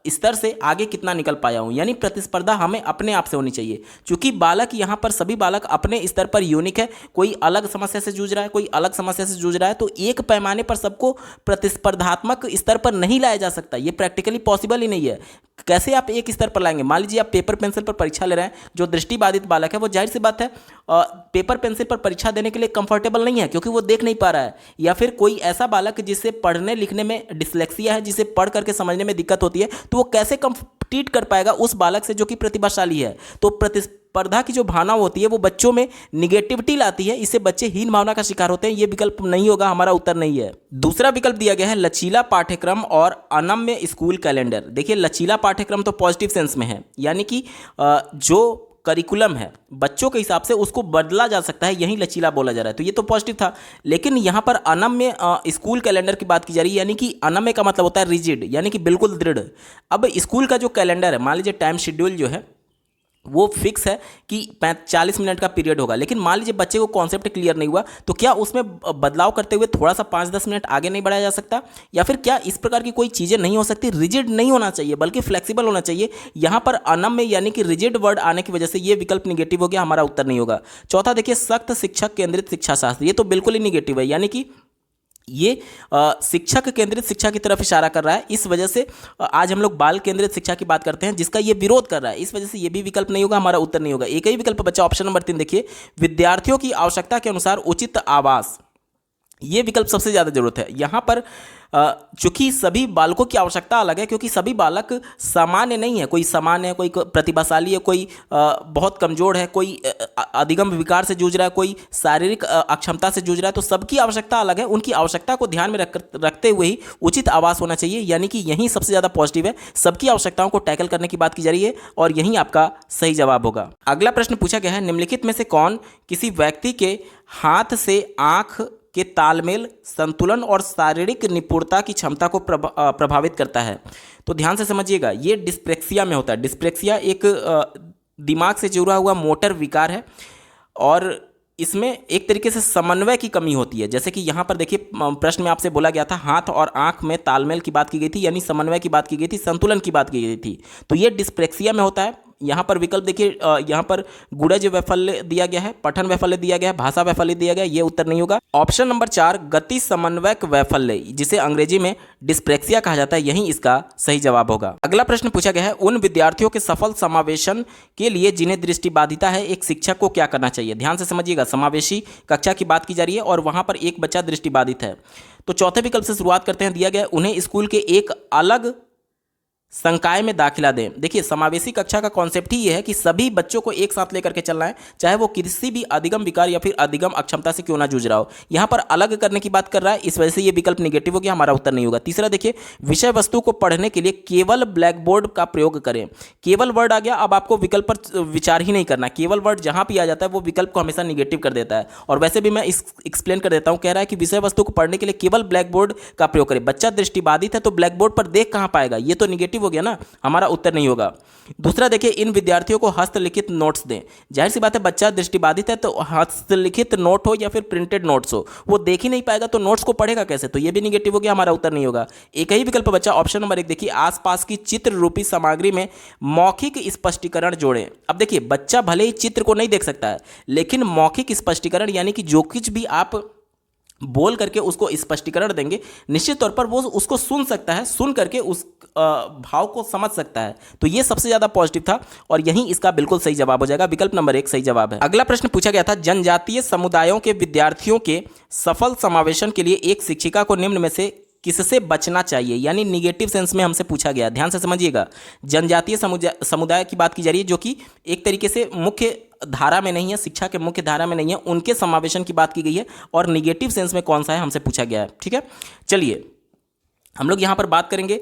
[SPEAKER 1] स्तर से आगे कितना निकल पाया हूँ। यानी प्रतिस्पर्धा हमें अपने आप से होनी चाहिए। क्योंकि बालक, यहाँ पर सभी बालक अपने स्तर पर यूनिक है। कोई अलग समस्या से जूझ रहा है, कोई अलग समस्या से जूझ रहा है, तो एक पैमाने पर सबको प्रतिस्पर्धात्मक स्तर पर नहीं लाया जा सकता। ये प्रैक्टिकली पॉसिबल ही नहीं है। कैसे आप एक स्तर पर लाएंगे? मान लीजिए आप पेपर पेंसिल पर परीक्षा ले रहे हैं, जो दृष्टिबाधित बालक है वो जाहिर सी बात है पेपर पेंसिल पर परीक्षा देने के लिए कंफर्टेबल नहीं है, क्योंकि वो देख नहीं पा रहा है। या फिर कोई ऐसा बालक जिसे पढ़ने लिखने में डिसलेक्सिया है, जिसे पढ़ करके समझने में दिक्कत होती है, तो वो कैसे कंपीट कर पाएगा उस बालक से जो कि प्रतिभाशाली है? तो प्रतिस्पर्धा की जो भावना होती है वो बच्चों में निगेटिविटी लाती है, इससे बच्चे हीन भावना का शिकार होते हैं। ये विकल्प नहीं होगा, हमारा उत्तर नहीं है। दूसरा विकल्प दिया गया है लचीला पाठ्यक्रम और अनम्य स्कूल कैलेंडर। देखिए, लचीला पाठ्यक्रम तो पॉजिटिव सेंस में है, यानी कि जो करिकुलम है बच्चों के हिसाब से उसको बदला जा सकता है, यही लचीला बोला जा रहा है, तो ये तो पॉजिटिव था। लेकिन यहाँ पर अनम्य स्कूल कैलेंडर की बात की जा रही है, यानी कि अनम्य का मतलब होता है रिजिड, यानी कि बिल्कुल दृढ़। अब स्कूल का जो कैलेंडर है, मान लीजिए टाइम शेड्यूल जो है वो फिक्स है कि 40 मिनट का पीरियड होगा, लेकिन मान लीजिए बच्चे को कॉन्सेप्ट क्लियर नहीं हुआ, तो क्या उसमें बदलाव करते हुए थोड़ा सा 5-10 मिनट आगे नहीं बढ़ाया जा सकता? या फिर क्या इस प्रकार की कोई चीज़ें नहीं हो सकती? रिजिड नहीं होना चाहिए, बल्कि फ्लेक्सिबल होना चाहिए। यहाँ पर अनम्य यानी कि रिजिड वर्ड आने की वजह से ये विकल्प निगेटिव हो गया, हमारा उत्तर नहीं होगा। चौथा देखिए, सख्त शिक्षक केंद्रित शिक्षा शास्त्र, ये तो बिल्कुल ही निगेटिव है, यानी कि ये शिक्षक केंद्रित शिक्षा की तरफ इशारा कर रहा है। इस वजह से आज हम लोग बाल केंद्रित शिक्षा की बात करते हैं, जिसका ये विरोध कर रहा है। इस वजह से ये भी विकल्प नहीं होगा, हमारा उत्तर नहीं होगा। एक ही विकल्प बचा ऑप्शन नंबर 3। देखिए, विद्यार्थियों की आवश्यकता के अनुसार उचित आवास, ये विकल्प सबसे ज़्यादा जरूरत है यहाँ पर। चूंकि सभी बालकों की आवश्यकता अलग है, क्योंकि सभी बालक सामान्य नहीं है। कोई सामान्य है, कोई प्रतिभाशाली है, कोई बहुत कमजोर है, कोई अधिगम विकार से जूझ रहा है, कोई शारीरिक अक्षमता से जूझ रहा है। तो सबकी आवश्यकता अलग है। उनकी आवश्यकता को ध्यान में रखते हुए ही उचित आवास होना चाहिए, यानी कि यही सबसे ज़्यादा पॉजिटिव है। सबकी आवश्यकताओं को टैकल करने की बात की जा रही है और यही आपका सही जवाब होगा। अगला प्रश्न पूछा गया है, निम्नलिखित में से कौन किसी व्यक्ति के हाथ से आंख के तालमेल, संतुलन और शारीरिक निपुणता की क्षमता को प्रभावित करता है? तो ध्यान से समझिएगा, ये डिस्प्रेक्सिया में होता है। डिस्प्रेक्सिया एक दिमाग से जुड़ा हुआ मोटर विकार है और इसमें एक तरीके से समन्वय की कमी होती है। जैसे कि यहाँ पर देखिए, प्रश्न में आपसे बोला गया था हाथ और आंख में तालमेल की बात की गई थी, यानी समन्वय की बात की गई थी, संतुलन की बात की गई थी। तो ये डिस्प्रेक्सिया में होता है। यहाँ पर विकल्प देखिए, यहाँ पर गुणज वैफल्य दिया गया है, पठन वैफल्य दिया गया है, भाषा वैफल्य दिया गया है। ये उत्तर नहीं होगा। ऑप्शन नंबर 4 गति समन्वयक वैफल्य, जिसे अंग्रेजी में डिस्प्रेक्सिया कहा जाता है, यही इसका सही जवाब होगा। अगला प्रश्न पूछा गया है, उन विद्यार्थियों के सफल समावेशन के लिए जिन्हें दृष्टिबाधिता है, एक शिक्षक को क्या करना चाहिए? ध्यान से समझिएगा, समावेशी कक्षा की बात की जा रही है और वहां पर एक बच्चा दृष्टिबाधित है। तो चौथे विकल्प से शुरुआत करते हैं। दिया गया, उन्हें स्कूल के एक अलग संकाय में दाखिला दें। देखिए, समावेशी कक्षा का कॉन्सेप्ट ही ये है कि सभी बच्चों को एक साथ लेकर के चलना है, चाहे वो किसी भी अधिगम विकार या फिर अधिगम अक्षमता से क्यों ना जूझ रहा हो। यहाँ पर अलग करने की बात कर रहा है, इस वजह से ये विकल्प निगेटिव हो गया, हमारा उत्तर नहीं होगा। तीसरा देखिए, विषय वस्तु को पढ़ने के लिए केवल ब्लैक बोर्ड का प्रयोग करें। केवल वर्ड आ गया, अब आपको विकल्प पर विचार ही नहीं करना। केवल वर्ड जहां भी आ जाता है वो विकल्प को हमेशा निगेटिव कर देता है। और वैसे भी मैं एक्सप्लेन कर देता हूं। कह रहा है कि विषय वस्तु को पढ़ने के लिए केवल ब्लैक बोर्ड का प्रयोग करें। बच्चा दृष्टिबाधित है तो ब्लैक बोर्ड पर देख कहां पाएगा, ये तो निगेटिव हो गया ना, हमारा उत्तर नहीं होगा। दूसरा देखिए, इन विद्यार्थियों को हस्तलिखित नोट्स दें। जाहिर सी बात है, बच्चा दृष्टिबाधित है तो हस्तलिखित नोट हो या फिर प्रिंटेड नोट्स हो, वो देख ही नहीं पाएगा तो नोट्स को पढ़ेगा कैसे? तो ये भी निगेटिव हो गया, हमारा उत्तर नहीं होगा। एक ही विकल्प बचा, ऑप्शन नंबर 1। देखिए, आसपास की चित्र रूपी सामग्री में मौखिक स्पष्टीकरण जोड़ें। अब देखिए, बच्चा भले ही चित्र को नहीं देख सकता है, लेकिन मौखिक स्पष्टीकरण यानी कि जो कुछ भी आप बोल करके उसको स्पष्टीकरण देंगे, निश्चित तौर पर वो उसको सुन सकता है, सुन करके उस भाव को समझ सकता है। तो ये सबसे ज्यादा पॉजिटिव था और यही इसका बिल्कुल सही जवाब हो जाएगा। विकल्प नंबर 1 सही जवाब है। अगला प्रश्न पूछा गया था, जनजातीय समुदायों के विद्यार्थियों के सफल समावेशन के लिए एक शिक्षिका को निम्न में से किससे बचना चाहिए? यानी निगेटिव सेंस में हमसे पूछा गया। ध्यान से समझिएगा, जनजातीय समुदाय की बात की जा रही है, जो कि एक तरीके से मुख्य धारा में नहीं है, शिक्षा के मुख्य धारा में नहीं है, उनके समावेशन की बात की गई है। और निगेटिव सेंस में कौन सा है हमसे पूछा गया है। ठीक है, चलिए हम लोग यहाँ पर बात करेंगे।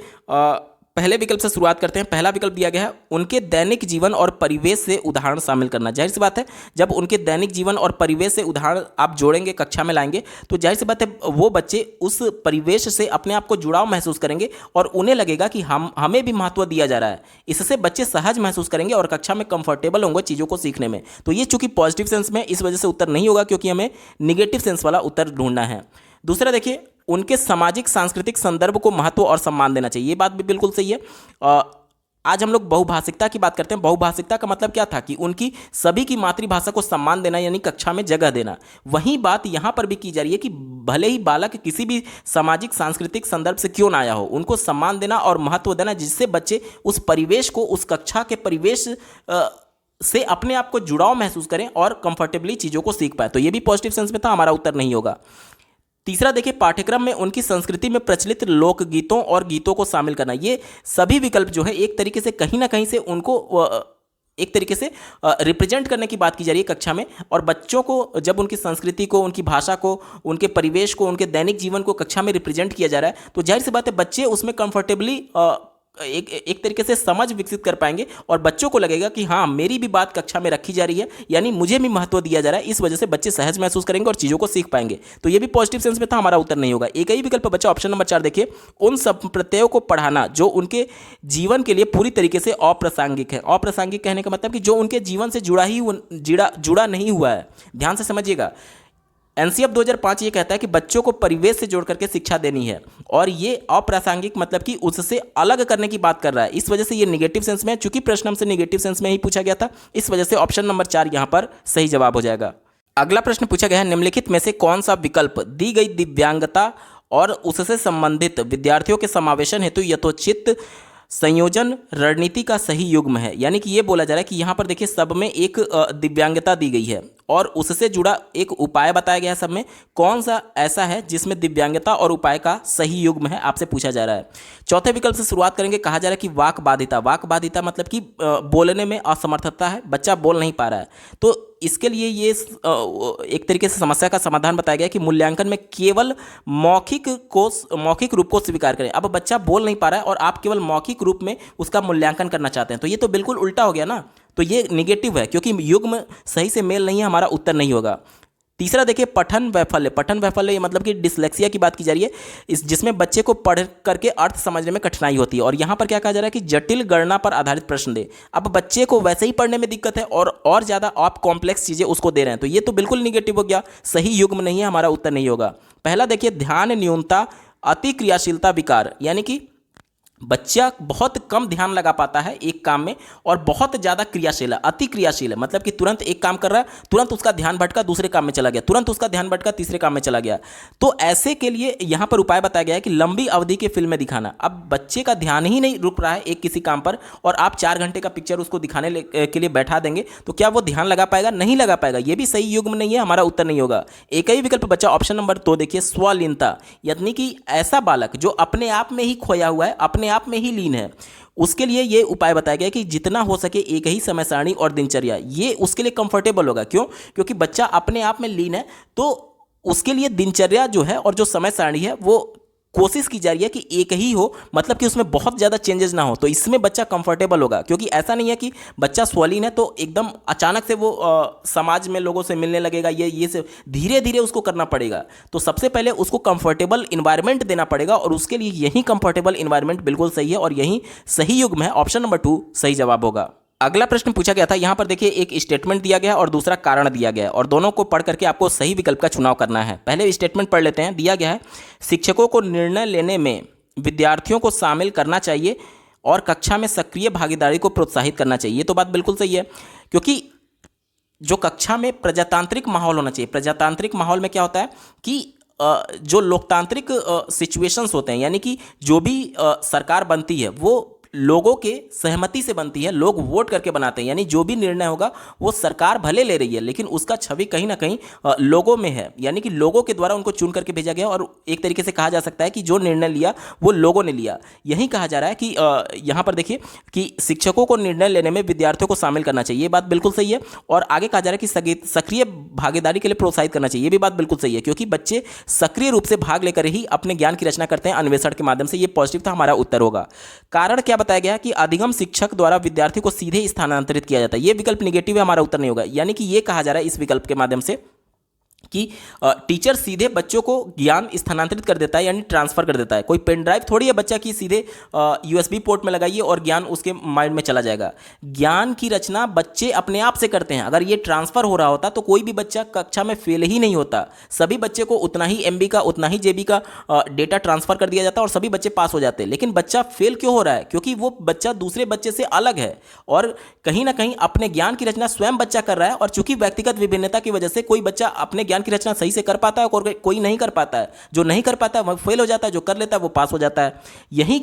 [SPEAKER 1] पहले विकल्प से शुरुआत करते हैं। पहला विकल्प दिया गया है, उनके दैनिक जीवन और परिवेश से उदाहरण शामिल करना। जाहिर सी बात है, जब उनके दैनिक जीवन और परिवेश से उदाहरण आप जोड़ेंगे, कक्षा में लाएंगे, तो जाहिर सी बात है वो बच्चे उस परिवेश से अपने आप को जुड़ाव महसूस करेंगे और उन्हें लगेगा कि हमें भी महत्व दिया जा रहा है। इससे बच्चे सहज महसूस करेंगे और कक्षा में कंफर्टेबल होंगे चीज़ों को सीखने में। तो ये चूंकि पॉजिटिव सेंस में, इस वजह से उत्तर नहीं होगा, क्योंकि हमें निगेटिव सेंस वाला उत्तर ढूंढना है। दूसरा देखिए, उनके सामाजिक सांस्कृतिक संदर्भ को महत्व और सम्मान देना चाहिए। ये बात भी बिल्कुल सही है। आज हम लोग बहुभाषिकता की बात करते हैं। बहुभाषिकता का मतलब क्या था कि उनकी सभी की मातृभाषा को सम्मान देना, यानी कक्षा में जगह देना। वही बात यहाँ पर भी की जा रही है कि भले ही बालक किसी भी सामाजिक सांस्कृतिक संदर्भ से क्यों ना आया हो, उनको सम्मान देना और महत्व देना, जिससे बच्चे उस परिवेश को, उस कक्षा के परिवेश से अपने आप को जुड़ाव महसूस करें और कंफर्टेबली चीज़ों को सीख पाए। तो ये भी पॉजिटिव सेंस में था, हमारा उत्तर नहीं होगा। तीसरा देखिए, पाठ्यक्रम में उनकी संस्कृति में प्रचलित लोकगीतों और गीतों को शामिल करना। ये सभी विकल्प जो है एक तरीके से कहीं ना कहीं से उनको एक तरीके से रिप्रेजेंट करने की बात की जा रही है कक्षा में। और बच्चों को जब उनकी संस्कृति को, उनकी भाषा को, उनके परिवेश को, उनके दैनिक जीवन को कक्षा में रिप्रेजेंट किया जा रहा है, तो जाहिर सी बात है बच्चे उसमें कंफर्टेबली एक तरीके से समझ विकसित कर पाएंगे और बच्चों को लगेगा कि हाँ, मेरी भी बात कक्षा में रखी जा रही है, यानी मुझे भी महत्व दिया जा रहा है। इस वजह से बच्चे सहज महसूस करेंगे और चीज़ों को सीख पाएंगे। तो ये भी पॉजिटिव सेंस में था, हमारा उत्तर नहीं होगा। एक ही विकल्प बचा, ऑप्शन नंबर 4। देखिए, उन सब प्रत्ययों को पढ़ाना जो उनके जीवन के लिए पूरी तरीके से अप्रासंगिक है। अप्रासंगिक कहने का मतलब कि जो उनके जीवन से जुड़ा नहीं हुआ है। ध्यान से समझिएगा, एनसीएफ 2005 ये कहता है कि बच्चों को परिवेश से जोड़ करके शिक्षा देनी है, और ये अप्रासंगिक मतलब कि उससे अलग करने की बात कर रहा है। इस वजह से ये निगेटिव सेंस में है। चूंकि प्रश्न हमसे निगेटिव सेंस में ही पूछा गया था, इस वजह से ऑप्शन नंबर 4 यहां पर सही जवाब हो जाएगा। अगला प्रश्न पूछा गया है, निम्नलिखित में से कौन सा विकल्प दी गई दिव्यांगता और उससे संबंधित विद्यार्थियों के समावेशन हेतु यथोचित संयोजन रणनीति का सही युग्म है। यानी कि ये बोला जा रहा है कि यहाँ पर देखिए सब में एक दिव्यांगता दी गई है और उससे जुड़ा एक उपाय बताया गया है। सब में कौन सा ऐसा है जिसमें दिव्यांगता और उपाय का सही युग्म है, आपसे पूछा जा रहा है। चौथे विकल्प से शुरुआत करेंगे। कहा जा रहा है कि वाक बाधिता। वाक बाधिता मतलब कि बोलने में असमर्थता है, बच्चा बोल नहीं पा रहा है। तो इसके लिए ये एक तरीके से समस्या का समाधान बताया गया कि मूल्यांकन में केवल मौखिक रूप को स्वीकार करें। अब बच्चा बोल नहीं पा रहा है और आप केवल मौखिक रूप में उसका मूल्यांकन करना चाहते हैं, तो ये तो बिल्कुल उल्टा हो गया ना। तो ये निगेटिव है क्योंकि युग्म सही से मेल नहीं है, हमारा उत्तर नहीं होगा। तीसरा देखिए पठन वैफल्य। पठन वैफल्य ये मतलब कि डिसलेक्सिया की बात की जा रही है, जिसमें बच्चे को पढ़ करके अर्थ समझने में कठिनाई होती है। और यहाँ पर क्या कहा जा रहा है कि जटिल गणना पर आधारित प्रश्न दे। अब बच्चे को वैसे ही पढ़ने में दिक्कत है और ज़्यादा आप कॉम्प्लेक्स चीज़ें उसको दे रहे हैं, तो ये तो बिल्कुल निगेटिव हो गया, सही युग्म नहीं है, हमारा उत्तर नहीं होगा। पहला देखिए ध्यान न्यूनता अति क्रियाशीलता विकार, यानी कि बच्चा बहुत कम ध्यान लगा पाता है एक काम में और बहुत ज़्यादा क्रियाशील है। अति क्रियाशील है मतलब कि तुरंत एक काम कर रहा है, तुरंत उसका ध्यान भटका दूसरे काम में चला गया, तुरंत उसका ध्यान भटका तीसरे काम में चला गया। तो ऐसे के लिए यहाँ पर उपाय बताया गया है कि लंबी अवधि की फिल्में दिखाना। अब बच्चे का ध्यान ही नहीं रुक रहा है एक किसी काम पर और आप 4 घंटे का पिक्चर उसको दिखाने के लिए बैठा देंगे, तो क्या वो ध्यान लगा पाएगा? नहीं लगा पाएगा। ये भी सही युग्म नहीं है, हमारा उत्तर नहीं होगा। एक ही विकल्प बचा ऑप्शन नंबर 2 देखिए स्वलीनता, यानी कि ऐसा बालक जो अपने आप में ही खोया हुआ है, अपने आप में ही लीन है। उसके लिए ये उपाय बताया गया कि जितना हो सके एक ही समय सारणी और दिनचर्या, ये उसके लिए कंफर्टेबल होगा। क्यों? क्योंकि बच्चा अपने आप में लीन है, तो उसके लिए दिनचर्या जो है और जो समय सारणी है वो कोशिश की जा रही है कि एक ही हो, मतलब कि उसमें बहुत ज़्यादा चेंजेस ना हो। तो इसमें बच्चा कंफर्टेबल होगा, क्योंकि ऐसा नहीं है कि बच्चा स्वलीन है तो एकदम अचानक से वो समाज में लोगों से मिलने लगेगा। ये से धीरे धीरे उसको करना पड़ेगा। तो सबसे पहले उसको कंफर्टेबल इन्वायरमेंट देना पड़ेगा और उसके लिए यही कंफर्टेबल इन्वायरमेंट बिल्कुल सही है और यही सही युग्म है। ऑप्शन नंबर 2 सही जवाब होगा। अगला प्रश्न पूछा गया था, यहाँ पर देखिए एक स्टेटमेंट दिया गया है और दूसरा कारण दिया गया है और दोनों को पढ़ करके आपको सही विकल्प का चुनाव करना है। पहले स्टेटमेंट पढ़ लेते हैं। दिया गया है शिक्षकों को निर्णय लेने में विद्यार्थियों को शामिल करना चाहिए और कक्षा में सक्रिय भागीदारी को प्रोत्साहित करना चाहिए। ये तो बात बिल्कुल सही है, क्योंकि जो कक्षा में प्रजातांत्रिक माहौल होना चाहिए। प्रजातांत्रिक माहौल में क्या होता है कि जो लोकतांत्रिक सिचुएशंस होते हैं, यानी कि जो भी सरकार बनती है वो लोगों के सहमति से बनती है, लोग वोट करके बनाते हैं। यानी जो भी निर्णय होगा वो सरकार भले ले रही है लेकिन उसका छवि कहीं ना कहीं लोगों में है, यानी कि लोगों के द्वारा उनको चुन करके भेजा गया और एक तरीके से कहा जा सकता है कि जो निर्णय लिया वो लोगों ने लिया। यही कहा जा रहा है कि यहाँ पर देखिए कि शिक्षकों को निर्णय लेने में विद्यार्थियों को शामिल करना चाहिए, ये बात बिल्कुल सही है। और आगे कहा जा रहा है कि सक्रिय भागीदारी के लिए प्रोत्साहित करना चाहिए, ये भी बात बिल्कुल सही है, क्योंकि बच्चे सक्रिय रूप से भाग लेकर ही अपने ज्ञान की रचना करते हैं अन्वेषण के माध्यम से। ये पॉजिटिव था, हमारा उत्तर होगा। कारण क्या बताया गया कि अधिगम शिक्षक द्वारा विद्यार्थी को सीधे स्थानांतरित किया जाता है। यह विकल्प निगेटिव है, हमारा उत्तर नहीं होगा। यानी कि यह कहा जा रहा है इस विकल्प के माध्यम से कि टीचर सीधे बच्चों को ज्ञान स्थानांतरित कर देता है, यानी ट्रांसफर कर देता है। कोई पेन ड्राइव थोड़ी है बच्चा की सीधे यूएसबी पोर्ट में लगाइए और ज्ञान उसके माइंड में चला जाएगा। ज्ञान की रचना बच्चे अपने आप से करते हैं। अगर ये ट्रांसफर हो रहा होता तो कोई भी बच्चा कक्षा में फेल ही नहीं होता, सभी बच्चे को उतना ही एमबी का उतना ही जेबी का डेटा ट्रांसफर कर दिया जाता और सभी बच्चे पास हो जाते। लेकिन बच्चा फेल क्यों हो रहा है? क्योंकि वो बच्चा दूसरे बच्चे से अलग है और कहीं ना कहीं अपने ज्ञान की रचना स्वयं बच्चा कर रहा है। और चूंकि व्यक्तिगत विभिन्नता की वजह से कोई बच्चा अपने ज्ञान की रचना सही से कर पाता है और कोई नहीं कर पाता है। जो नहीं कर पाता है वो फेल हो जाता है, जो कर लेता है वो पास हो जाता है। यही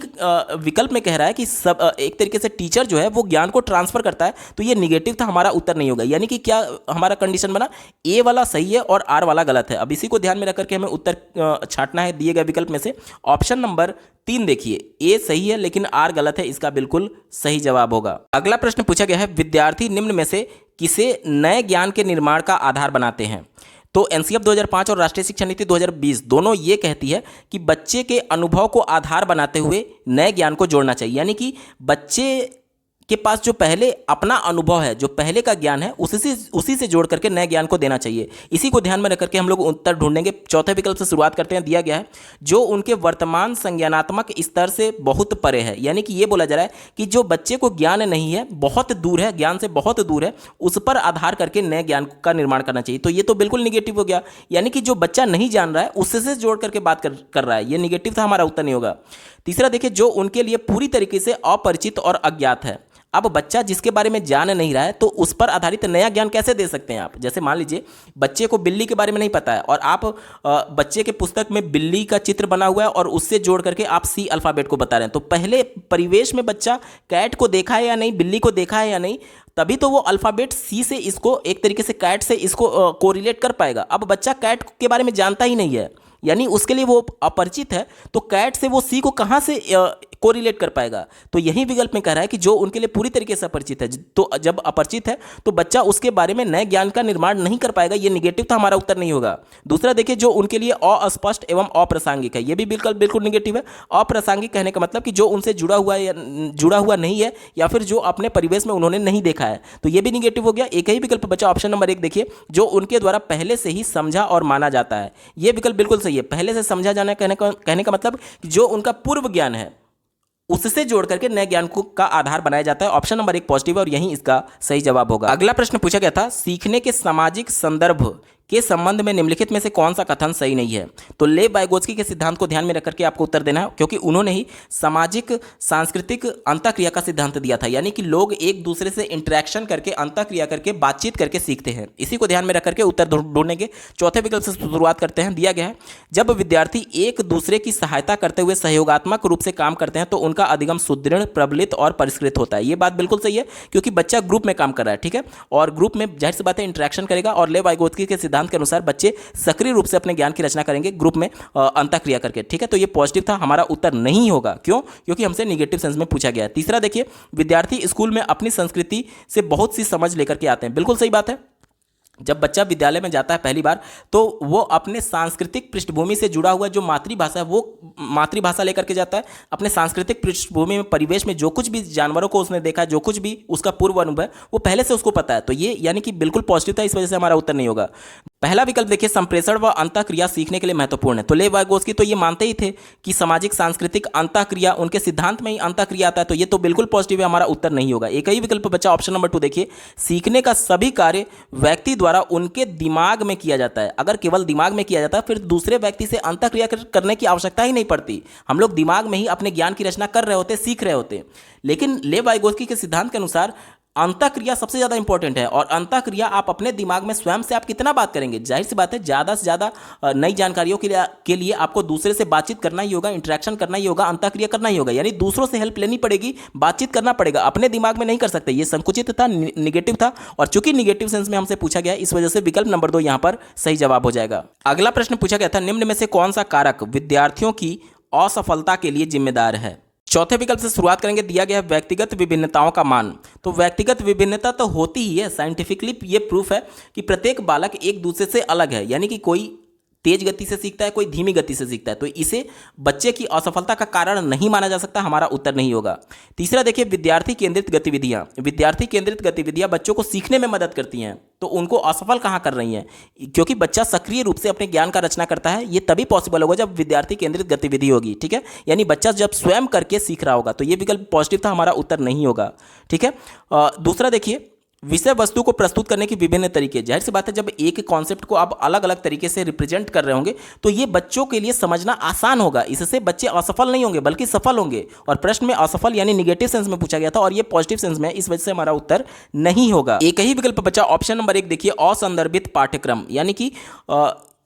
[SPEAKER 1] विकल्प में कह रहा है कि सब एक तरीके से टीचर जो है वो ज्ञान को ट्रांसफर करता है, तो ये निगेटिव था, हमारा उत्तर नहीं होगा। यानी कि क्या हमारा कंडीशन बना, ए वाला सही है और आर वाला गलत है। अब इसी को ध्यान में रख करके हमें उत्तर छांटना है दिए गए विकल्प में से। ऑप्शन नंबर 3 देखिए, ए सही है लेकिन आर गलत है, इसका बिल्कुल सही जवाब होगा। अगला प्रश्न पूछा गया है, विद्यार्थी निम्न में से किसे नए ज्ञान के निर्माण का आधार बनाते हैं? तो एनसीएफ 2005 और राष्ट्रीय शिक्षा नीति 2020 दोनों ये कहती है कि बच्चे के अनुभव को आधार बनाते हुए नए ज्ञान को जोड़ना चाहिए। यानी कि बच्चे के पास जो पहले अपना अनुभव है, जो पहले का ज्ञान है, उसी से जोड़ करके नए ज्ञान को देना चाहिए। इसी को ध्यान में रख करके हम लोग उत्तर ढूंढेंगे। चौथे विकल्प से शुरुआत करते हैं। दिया गया है जो उनके वर्तमान संज्ञानात्मक स्तर से बहुत परे है। यानी कि ये बोला जा रहा है कि जो बच्चे को ज्ञान नहीं है, बहुत दूर है, ज्ञान से बहुत दूर है, उस पर आधार करके नए ज्ञान का निर्माण करना चाहिए। तो ये तो बिल्कुल निगेटिव हो गया। यानी कि जो बच्चा नहीं जान रहा है उससे जोड़ करके बात कर रहा है, ये निगेटिव था, हमारा उत्तर नहीं होगा। तीसरा देखिए, जो उनके लिए पूरी तरीके से अपरिचित और अज्ञात है। अब बच्चा जिसके बारे में जान नहीं रहा है तो उस पर आधारित नया ज्ञान कैसे दे सकते हैं आप? जैसे मान लीजिए बच्चे को बिल्ली के बारे में नहीं पता है और आप बच्चे के पुस्तक में बिल्ली का चित्र बना हुआ है और उससे जोड़ करके आप सी अल्फ़ाबेट को बता रहे हैं, तो पहले परिवेश में बच्चा कैट को देखा है या नहीं, बिल्ली को देखा है या नहीं, तभी तो वो अल्फ़ाबेट सी से इसको एक तरीके से कैट से इसको कोरिलेट कर पाएगा। अब बच्चा कैट के बारे में जानता ही नहीं है, यानी उसके लिए वो अपरिचित है, तो कैट से वो सी को कहाँ से कोरिलेट कर पाएगा? तो यही विकल्प में कह रहा है कि जो उनके लिए पूरी तरीके से अपरिचित है, तो जब अपरिचित है तो बच्चा उसके बारे में नए ज्ञान का निर्माण नहीं कर पाएगा। ये निगेटिव था, हमारा उत्तर नहीं होगा। दूसरा देखिए, जो उनके लिए अस्पष्ट एवं अप्रासंगिक है, ये भी विकल्प बिल्कुल निगेटिव है। अप्रासंगिक कहने का मतलब कि जो उनसे जुड़ा हुआ नहीं है या फिर जो अपने परिवेश में उन्होंने नहीं देखा है, तो ये भी निगेटिव हो गया। एक ही विकल्प बचा ऑप्शन नंबर 1, देखिए, जो उनके द्वारा पहले से ही समझा और माना जाता है। ये विकल्प बिल्कुल सही है। पहले से समझा जाना कहने का मतलब जो उनका पूर्व ज्ञान है उससे जोड़ करके नए ज्ञान को का आधार बनाया जाता है। ऑप्शन नंबर 1 पॉजिटिव है और यही इसका सही जवाब होगा। अगला प्रश्न पूछा गया था, सीखने के सामाजिक संदर्भ के संबंध में निम्नलिखित में से कौन सा कथन सही नहीं है? तो लेव वाइगोत्स्की के सिद्धांत को ध्यान में रख करके आपको उत्तर देना है, क्योंकि उन्होंने ही सामाजिक सांस्कृतिक अंतःक्रिया का सिद्धांत दिया था, यानी कि लोग एक दूसरे से इंटरेक्शन करके, अंतःक्रिया करके, बातचीत करके सीखते हैं। इसी को ध्यान में रख करके उत्तर ढूंढने के चौथे विकल्प से शुरुआत करते हैं। दिया गया है, जब विद्यार्थी एक दूसरे की सहायता करते हुए सहयोगात्मक रूप से काम करते हैं तो उनका अधिगम सुदृढ़, प्रबलित और परिष्कृत होता है। ये बात बिल्कुल सही है, क्योंकि बच्चा ग्रुप में काम कर रहा है, ठीक है, और ग्रुप में जाहिर सी बात है इंटरेक्शन करेगा, और लेव वाइगोत्स्की के सिद्धांत के अनुसार बच्चे सक्रिय रूप से अपने ज्ञान की रचना करेंगे ग्रुप में अंतःक्रिया करके, ठीक है। तो ये पॉजिटिव था, हमारा उत्तर नहीं होगा। क्यों? क्योंकि हमसे निगेटिव सेंस में पूछा गया है। तीसरा देखिए, विद्यार्थी स्कूल में अपनी संस्कृति से बहुत सी समझ लेकर के आते हैं। बिल्कुल सही बात है। जब बच्चा विद्यालय में जाता है पहली बार, तो वो अपने सांस्कृतिक पृष्ठभूमि से जुड़ा हुआ जो मातृभाषा है वो मातृभाषा लेकर के जाता है। अपने सांस्कृतिक पृष्ठभूमि में, परिवेश में जो कुछ भी जानवरों को उसने देखा, जो कुछ भी उसका पूर्व अनुभव है, वो पहले से उसको पता है। तो ये यानी कि बिल्कुल पॉजिटिव था, इस वजह से हमारा उत्तर नहीं होगा। पहला विकल्प देखिए, संप्रेषण व अंतःक्रिया सीखने के लिए महत्वपूर्ण है। तो लेव वाइगोत्स्की तो ये मानते ही थे कि सामाजिक सांस्कृतिक अंतःक्रिया, उनके सिद्धांत में ही अंतःक्रिया आता है, तो ये तो बिल्कुल पॉजिटिव है, हमारा उत्तर नहीं होगा। एक ही विकल्प बचा ऑप्शन नंबर 2, देखिए, सीखने का सभी कार्य व्यक्ति द्वारा उनके दिमाग में किया जाता है। अगर केवल दिमाग में किया जाता है, फिर दूसरे व्यक्ति से अंतःक्रिया करने की आवश्यकता ही नहीं पड़ती। हम लोग दिमाग में ही अपने ज्ञान की रचना कर रहे होते, सीख रहे होते। लेकिन लेव वाइगोत्स्की के सिद्धांत के अनुसार अंतःक्रिया सबसे ज़्यादा इंपॉर्टेंट है, और अंतःक्रिया आप अपने दिमाग में स्वयं से आप कितना बात करेंगे। जाहिर सी बात है, ज़्यादा से ज़्यादा नई जानकारियों के लिए आपको दूसरे से बातचीत करना ही होगा, इंटरेक्शन करना ही होगा, अंतःक्रिया करना ही होगा, यानी दूसरों से हेल्प लेनी पड़ेगी, बातचीत करना पड़ेगा, अपने दिमाग में नहीं कर सकते। ये संकुचित था, निगेटिव था, और चूंकि निगेटिव सेंस में हमसे पूछा गया, इस वजह से विकल्प नंबर 2 यहाँ पर सही जवाब हो जाएगा। अगला प्रश्न पूछा गया था, निम्न में से कौन सा कारक विद्यार्थियों की असफलता के लिए जिम्मेदार है? चौथे विकल्प से शुरुआत करेंगे। दिया गया है व्यक्तिगत विभिन्नताओं का मान। तो व्यक्तिगत विभिन्नता तो होती ही है, साइंटिफिकली ये प्रूफ है कि प्रत्येक बालक एक दूसरे से अलग है, यानी कि कोई तेज गति से सीखता है, कोई धीमी गति से सीखता है, तो इसे बच्चे की असफलता का कारण नहीं माना जा सकता, हमारा उत्तर नहीं होगा। तीसरा देखिए, विद्यार्थी केंद्रित गतिविधियां। विद्यार्थी केंद्रित गतिविधियां बच्चों को सीखने में मदद करती हैं, तो उनको असफल कहाँ कर रही हैं? क्योंकि बच्चा सक्रिय रूप से अपने ज्ञान का रचना करता है, ये तभी पॉसिबल होगा जब विद्यार्थी केंद्रित गतिविधि होगी, ठीक है, यानी बच्चा जब स्वयं करके सीख रहा होगा। तो ये विकल्प पॉजिटिव था, हमारा उत्तर नहीं होगा, ठीक है। दूसरा देखिए, विषय वस्तु को प्रस्तुत करने की विभिन्न तरीके। जाहिर सी बात है, जब एक कॉन्सेप्ट को आप अलग अलग तरीके से रिप्रेजेंट कर रहे होंगे तो ये बच्चों के लिए समझना आसान होगा, इससे बच्चे असफल नहीं होंगे बल्कि सफल होंगे। और प्रश्न में असफल यानी निगेटिव सेंस में पूछा गया था, और ये पॉजिटिव सेंस में, इस वजह से हमारा उत्तर नहीं होगा। एक ही विकल्प बचा ऑप्शन नंबर 1, देखिए, असंदर्भित पाठ्यक्रम, यानी कि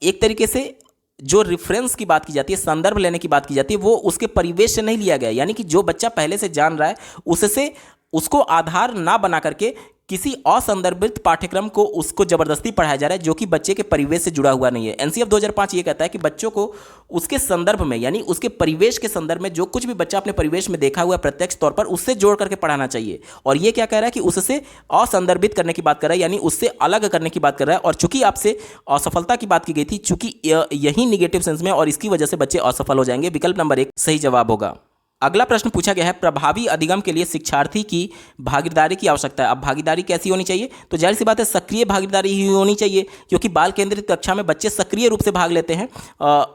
[SPEAKER 1] एक तरीके से जो रेफरेंस की बात की जाती है, संदर्भ लेने की बात की जाती है, वो उसके परिवेश से नहीं लिया गया, यानी कि जो बच्चा पहले से जान रहा है उससे उसको आधार ना बना करके किसी असंदर्भित पाठ्यक्रम को उसको जबरदस्ती पढ़ाया जा रहा है, जो कि बच्चे के परिवेश से जुड़ा हुआ नहीं है। एनसीएफ 2005 ये कहता है कि बच्चों को उसके संदर्भ में, यानी उसके परिवेश के संदर्भ में, जो कुछ भी बच्चा अपने परिवेश में देखा हुआ है प्रत्यक्ष तौर पर, उससे जोड़ करके पढ़ाना चाहिए। और ये क्या कह रहा है कि उससे असंदर्भित करने की बात कर रहा है, यानी उससे अलग करने की बात कर रहा है। और चूंकि आपसे असफलता की बात की गई थी, चूंकि यही निगेटिव सेंस में, और इसकी वजह से बच्चे असफल हो जाएंगे। विकल्प नंबर 1 सही जवाब होगा। अगला प्रश्न पूछा गया है, प्रभावी अधिगम के लिए शिक्षार्थी की भागीदारी की आवश्यकता है। अब भागीदारी कैसी होनी चाहिए? तो जाहिर सी बात है, सक्रिय भागीदारी ही होनी चाहिए, क्योंकि बाल केंद्रित कक्षा में बच्चे सक्रिय रूप से भाग लेते हैं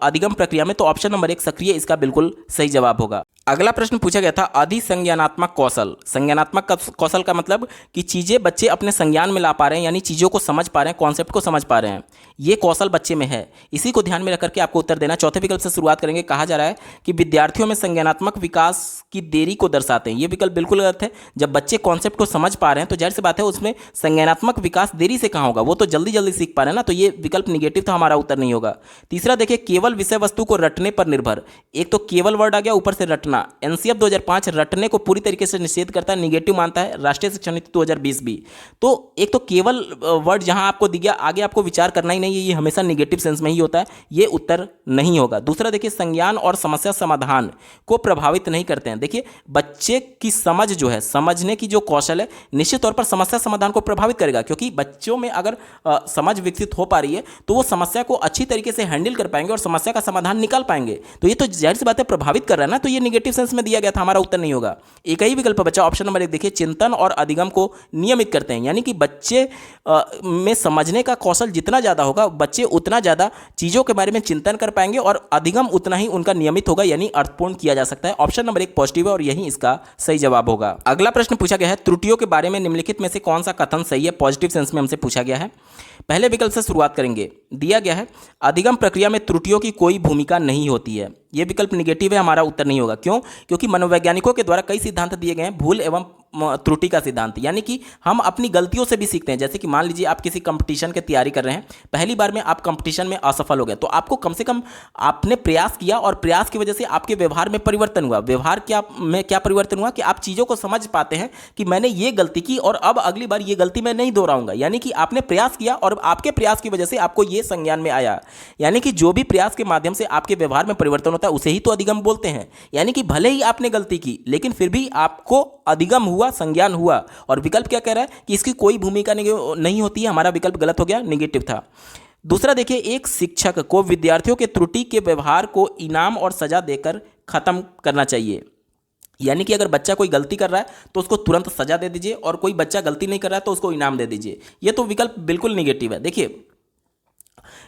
[SPEAKER 1] अधिगम प्रक्रिया में। तो ऑप्शन नंबर 1 सक्रिय इसका बिल्कुल सही जवाब होगा। अगला प्रश्न पूछा गया था अधिसंज्ञानात्मक कौशल। संज्ञानात्मक कौशल का मतलब कि चीज़ें बच्चे अपने संज्ञान में ला पा रहे हैं, यानी चीज़ों को समझ पा रहे हैं, कॉन्सेप्ट को समझ पा रहे हैं, ये कौशल बच्चे में है। इसी को ध्यान में रख करके आपको उत्तर देना। चौथे विकल्प से शुरुआत करेंगे। कहा जा रहा है कि विद्यार्थियों में संज्ञानात्मक विकास की देरी को दर्शाते हैं। ये विकल्प बिल्कुल गलत है। जब बच्चे कॉन्सेप्ट को समझ पा रहे हैं तो जाहिर सी बात है उसमें संज्ञानात्मक विकास देरी से कहाँ होगा, वो तो जल्दी जल्दी सीख पा रहे हैं ना, तो ये विकल्प निगेटिव था, हमारा उत्तर नहीं होगा। तीसरा देखिए, केवल विषय वस्तु को रटने पर निर्भर। एक तो केवल वर्ड आ गया, ऊपर से रटना। एनसीएफ 2005 रटने को पूरी तरीके से निषेध करता है, निगेटिव मानता है। राष्ट्रीय शिक्षा नीति 2020 भी। तो एक तो केवल वर्ड जहां आपको दिख गया, आगे आपको विचार करना ही नहीं है, ये हमेशा निगेटिव सेंस में ही होता है, ये उत्तर नहीं होगा। दूसरा देखिए, संज्ञान और समस्या समाधान को प्रभावित नहीं करते हैं। देखिए बच्चे की समझ जो है, समझने की जो कौशल है, निश्चित तौर पर समस्या समाधान को प्रभावित करेगा, क्योंकि बच्चों में अगर समझ विकसित हो पा रही है तो वो समस्या को अच्छी तरीके से हैंडल कर पाएंगे और समस्या का समाधान निकाल पाएंगे। तो ये तो जाहिर सी बात है प्रभावित कर रहा है ना, तो ये निगेटिव सेंस में दिया गया था, हमारा उत्तर नहीं होगा। एक ही विकल्प बचा ऑप्शन नंबर 1। देखिए, चिंतन और अधिगम को नियमित करते हैं, यानी कि बच्चे में समझने का कौशल जितना ज़्यादा होगा, बच्चे उतना ज़्यादा चीज़ों के बारे में चिंतन कर पाएंगे और अधिगम उतना ही उनका नियमित होगा, यानी अर्थपूर्ण किया जा सकता है। ऑप्शन नंबर 1 पॉजिटिव है और यही इसका सही जवाब होगा। अगला प्रश्न पूछा गया है, त्रुटियों के बारे में निम्नलिखित में से कौन सा कथन सही है? पॉजिटिव सेंस में हमसे पूछा गया है। पहले विकल्प से शुरुआत करेंगे। दिया गया है, अधिगम प्रक्रिया में त्रुटियों की कोई भूमिका नहीं होती है। यह विकल्प निगेटिव है, हमारा उत्तर नहीं होगा। क्यों? क्योंकि मनोवैज्ञानिकों के द्वारा कई सिद्धांत दिए गए हैं, भूल एवं त्रुटि का सिद्धांत, यानी कि हम अपनी गलतियों से भी सीखते हैं। जैसे कि मान लीजिए आप किसी कंपटीशन की तैयारी कर रहे हैं, पहली बार में आप कंपटीशन में असफल हो गए, तो आपको कम से कम आपने प्रयास किया और प्रयास की वजह से आपके व्यवहार में परिवर्तन हुआ। व्यवहार क्या परिवर्तन हुआ कि आप चीज़ों को समझ पाते हैं कि मैंने ये गलती की और अब अगली बार ये गलती मैं नहीं दोहराऊंगा, यानी कि आपने प्रयास किया और आपके प्रयास की वजह से आपको ये संज्ञान में आया। यानी कि जो भी प्रयास के माध्यम से आपके व्यवहार में परिवर्तन होता है उसे ही तो अधिगम बोलते हैं। यानी कि भले ही आपने गलती की लेकिन फिर भी आपको अधिगम हुआ, संज्ञान हुआ। और विकल्प क्या कह रहा है कि इसकी कोई भूमिका नहीं होती है, हमारा विकल्प गलत हो गया, निगेटिव था। दूसरा देखिए, एक शिक्षक को विद्यार्थियों के त्रुटि के व्यवहार को इनाम और सजा देकर खत्म करना चाहिए। यानी कि अगर बच्चा कोई गलती कर रहा है तो उसको तुरंत सजा दे दीजिए और कोई बच्चा गलती नहीं कर रहा है तो उसको इनाम दे दीजिए। ये तो विकल्प बिल्कुल निगेटिव है। देखिए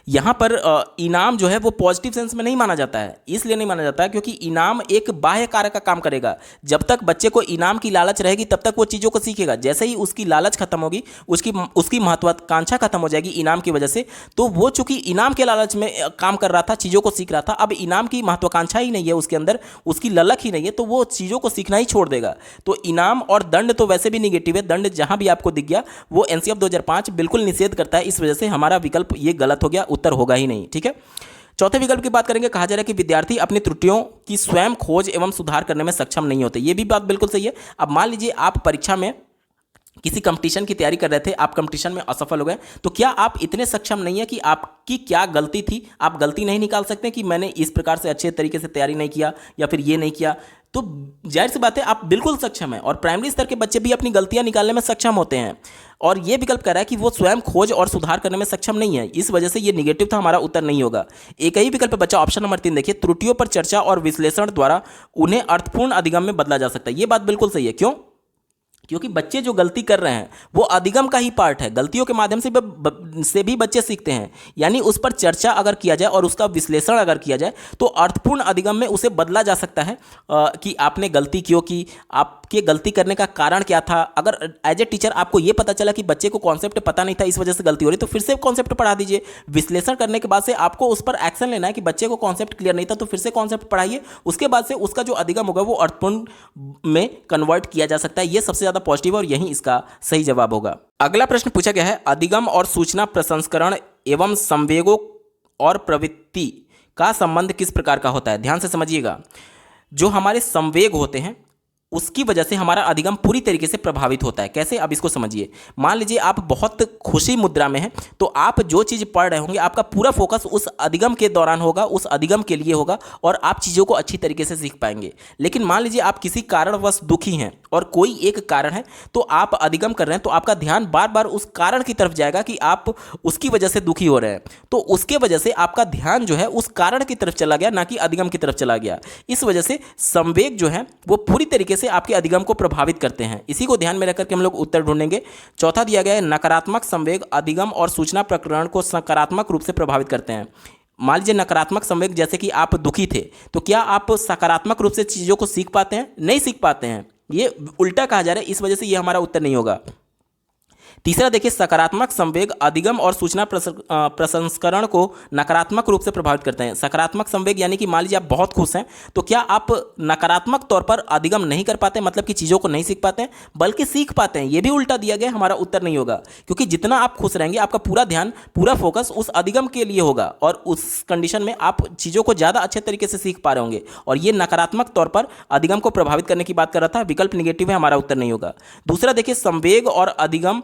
[SPEAKER 1] यहाँ पर इनाम जो है वो पॉजिटिव सेंस में नहीं माना जाता है। इसलिए नहीं माना जाता है क्योंकि इनाम एक बाह्य कार्य का काम करेगा। जब तक बच्चे को इनाम की लालच रहेगी तब तक वो चीज़ों को सीखेगा। जैसे ही उसकी लालच खत्म होगी, उसकी महत्वाकांक्षा खत्म हो जाएगी इनाम की वजह से, तो वो चूंकि इनाम के लालच में काम कर रहा था, चीज़ों को सीख रहा था, अब इनाम की महत्वाकांक्षा ही नहीं है उसके अंदर, उसकी ललक ही नहीं है, तो वो चीज़ों को सीखना ही छोड़ देगा। तो इनाम और दंड तो वैसे भी निगेटिव है। दंड जहाँ भी आपको दिख गया वो एनसीएफ 2005 बिल्कुल निषेध करता है। इस वजह से हमारा विकल्प ये गलत हो गया, उत्तर होगा ही नहीं। ठीक है, चौथे विकल्प की बात करेंगे। कहा जा रहा है कि विद्यार्थी अपनी त्रुटियों की स्वयं खोज एवं सुधार करने में सक्षम नहीं होते। ये भी बात बिल्कुल सही है। अब मान लीजिए आप परीक्षा में किसी कंपटीशन की तैयारी कर रहे थे, आप कंपटीशन में असफल हो गए, तो क्या आप इतने सक्षम नहीं है कि आपकी क्या गलती थी, आप गलती नहीं निकाल सकते कि मैंने इस प्रकार से अच्छे तरीके से तैयारी नहीं किया या फिर ये नहीं किया? तो जाहिर सी बात है आप बिल्कुल सक्षम हैं और प्राइमरी स्तर के बच्चे भी अपनी गलतियां निकालने में सक्षम होते हैं। और ये विकल्प कह रहा है कि वो स्वयं खोज और सुधार करने में सक्षम नहीं है, इस वजह से ये निगेटिव था, हमारा उत्तर नहीं होगा। एक ही विकल्प बचा ऑप्शन नंबर 3। देखिए, त्रुटियों पर चर्चा और विश्लेषण द्वारा उन्हें अर्थपूर्ण अधिगम में बदला जा सकता है। ये बात बिल्कुल सही है। क्यों? क्योंकि बच्चे जो गलती कर रहे हैं वो अधिगम का ही पार्ट है। गलतियों के माध्यम से भी बच्चे सीखते हैं, यानी उस पर चर्चा अगर किया जाए और उसका विश्लेषण अगर किया जाए तो अर्थपूर्ण अधिगम में उसे बदला जा सकता है कि आपने गलती क्यों की, आपके गलती करने का कारण क्या था। अगर एज ए टीचर आपको ये पता चला कि बच्चे को कॉन्सेप्ट पता नहीं था, इस वजह से गलती हो रही, तो फिर से कॉन्सेप्ट पढ़ा दीजिए। विश्लेषण करने के बाद से आपको उस पर एक्शन लेना है कि बच्चे को कॉन्सेप्ट क्लियर नहीं था तो फिर से कॉन्सेप्ट पढ़ाइए। उसके बाद से उसका जो अधिगम होगा वो अर्थपूर्ण में कन्वर्ट किया जा सकता है। ये सबसे ज़्यादा पॉजिटिव और यही इसका सही जवाब होगा। अगला प्रश्न पूछा गया है, अधिगम और सूचना प्रसंस्करण एवं संवेगों और प्रवृत्ति का संबंध किस प्रकार का होता है? ध्यान से समझिएगा। जो हमारे संवेग होते हैं उसकी वजह से हमारा अधिगम पूरी तरीके से प्रभावित होता है। कैसे? अब इसको समझिए। मान लीजिए आप बहुत खुशी मुद्रा में हैं, तो आप जो चीज़ पढ़ रहे होंगे आपका पूरा फोकस उस अधिगम के दौरान होगा, उस अधिगम के लिए होगा और आप चीज़ों को अच्छी तरीके से सीख पाएंगे। लेकिन मान लीजिए आप किसी कारणवश दुखी हैं और कोई एक कारण है तो आप अधिगम कर रहे हैं, तो आपका ध्यान बार बार उस कारण की तरफ जाएगा कि आप उसकी वजह से दुखी हो रहे हैं, तो उसके वजह से आपका ध्यान जो है उस कारण की तरफ चला गया, ना कि अधिगम की तरफ चला गया। इस वजह से संवेग जो है वो पूरी तरीके से आपके अधिगम को प्रभावित करते हैं। इसी को ध्यान में रखकर के हम लोग उत्तर ढूंढेंगे। चौथा दिया गया है, नकारात्मक संवेग अधिगम और सूचना प्रकरण को सकारात्मक रूप से प्रभावित करते हैं। मान लीजिए नकारात्मक संवेग, जैसे कि आप दुखी थे, तो क्या आप सकारात्मक रूप से चीज़ों को सीख पाते हैं? नहीं सीख पाते हैं। ये उल्टा कहा जा रहा है, इस वजह से ये हमारा उत्तर नहीं होगा। तीसरा देखिए, सकारात्मक संवेग अधिगम और सूचना प्रसंस्करण को नकारात्मक रूप से प्रभावित करते हैं। सकारात्मक संवेग यानी कि मान लीजिए आप बहुत खुश हैं, तो क्या आप नकारात्मक तौर पर अधिगम नहीं कर पाते, मतलब कि चीज़ों को नहीं सीख पाते हैं, बल्कि सीख पाते हैं? ये भी उल्टा दिया गया, हमारा उत्तर नहीं होगा, क्योंकि जितना आप खुश रहेंगे आपका पूरा ध्यान, पूरा फोकस उस अधिगम के लिए होगा, और उस कंडीशन में आप चीज़ों को ज़्यादा अच्छे तरीके से सीख पा रहे होंगे। और ये नकारात्मक तौर पर अधिगम को प्रभावित करने की बात कर रहा था, विकल्प निगेटिव है, हमारा उत्तर नहीं होगा। दूसरा देखिए, संवेग और अधिगम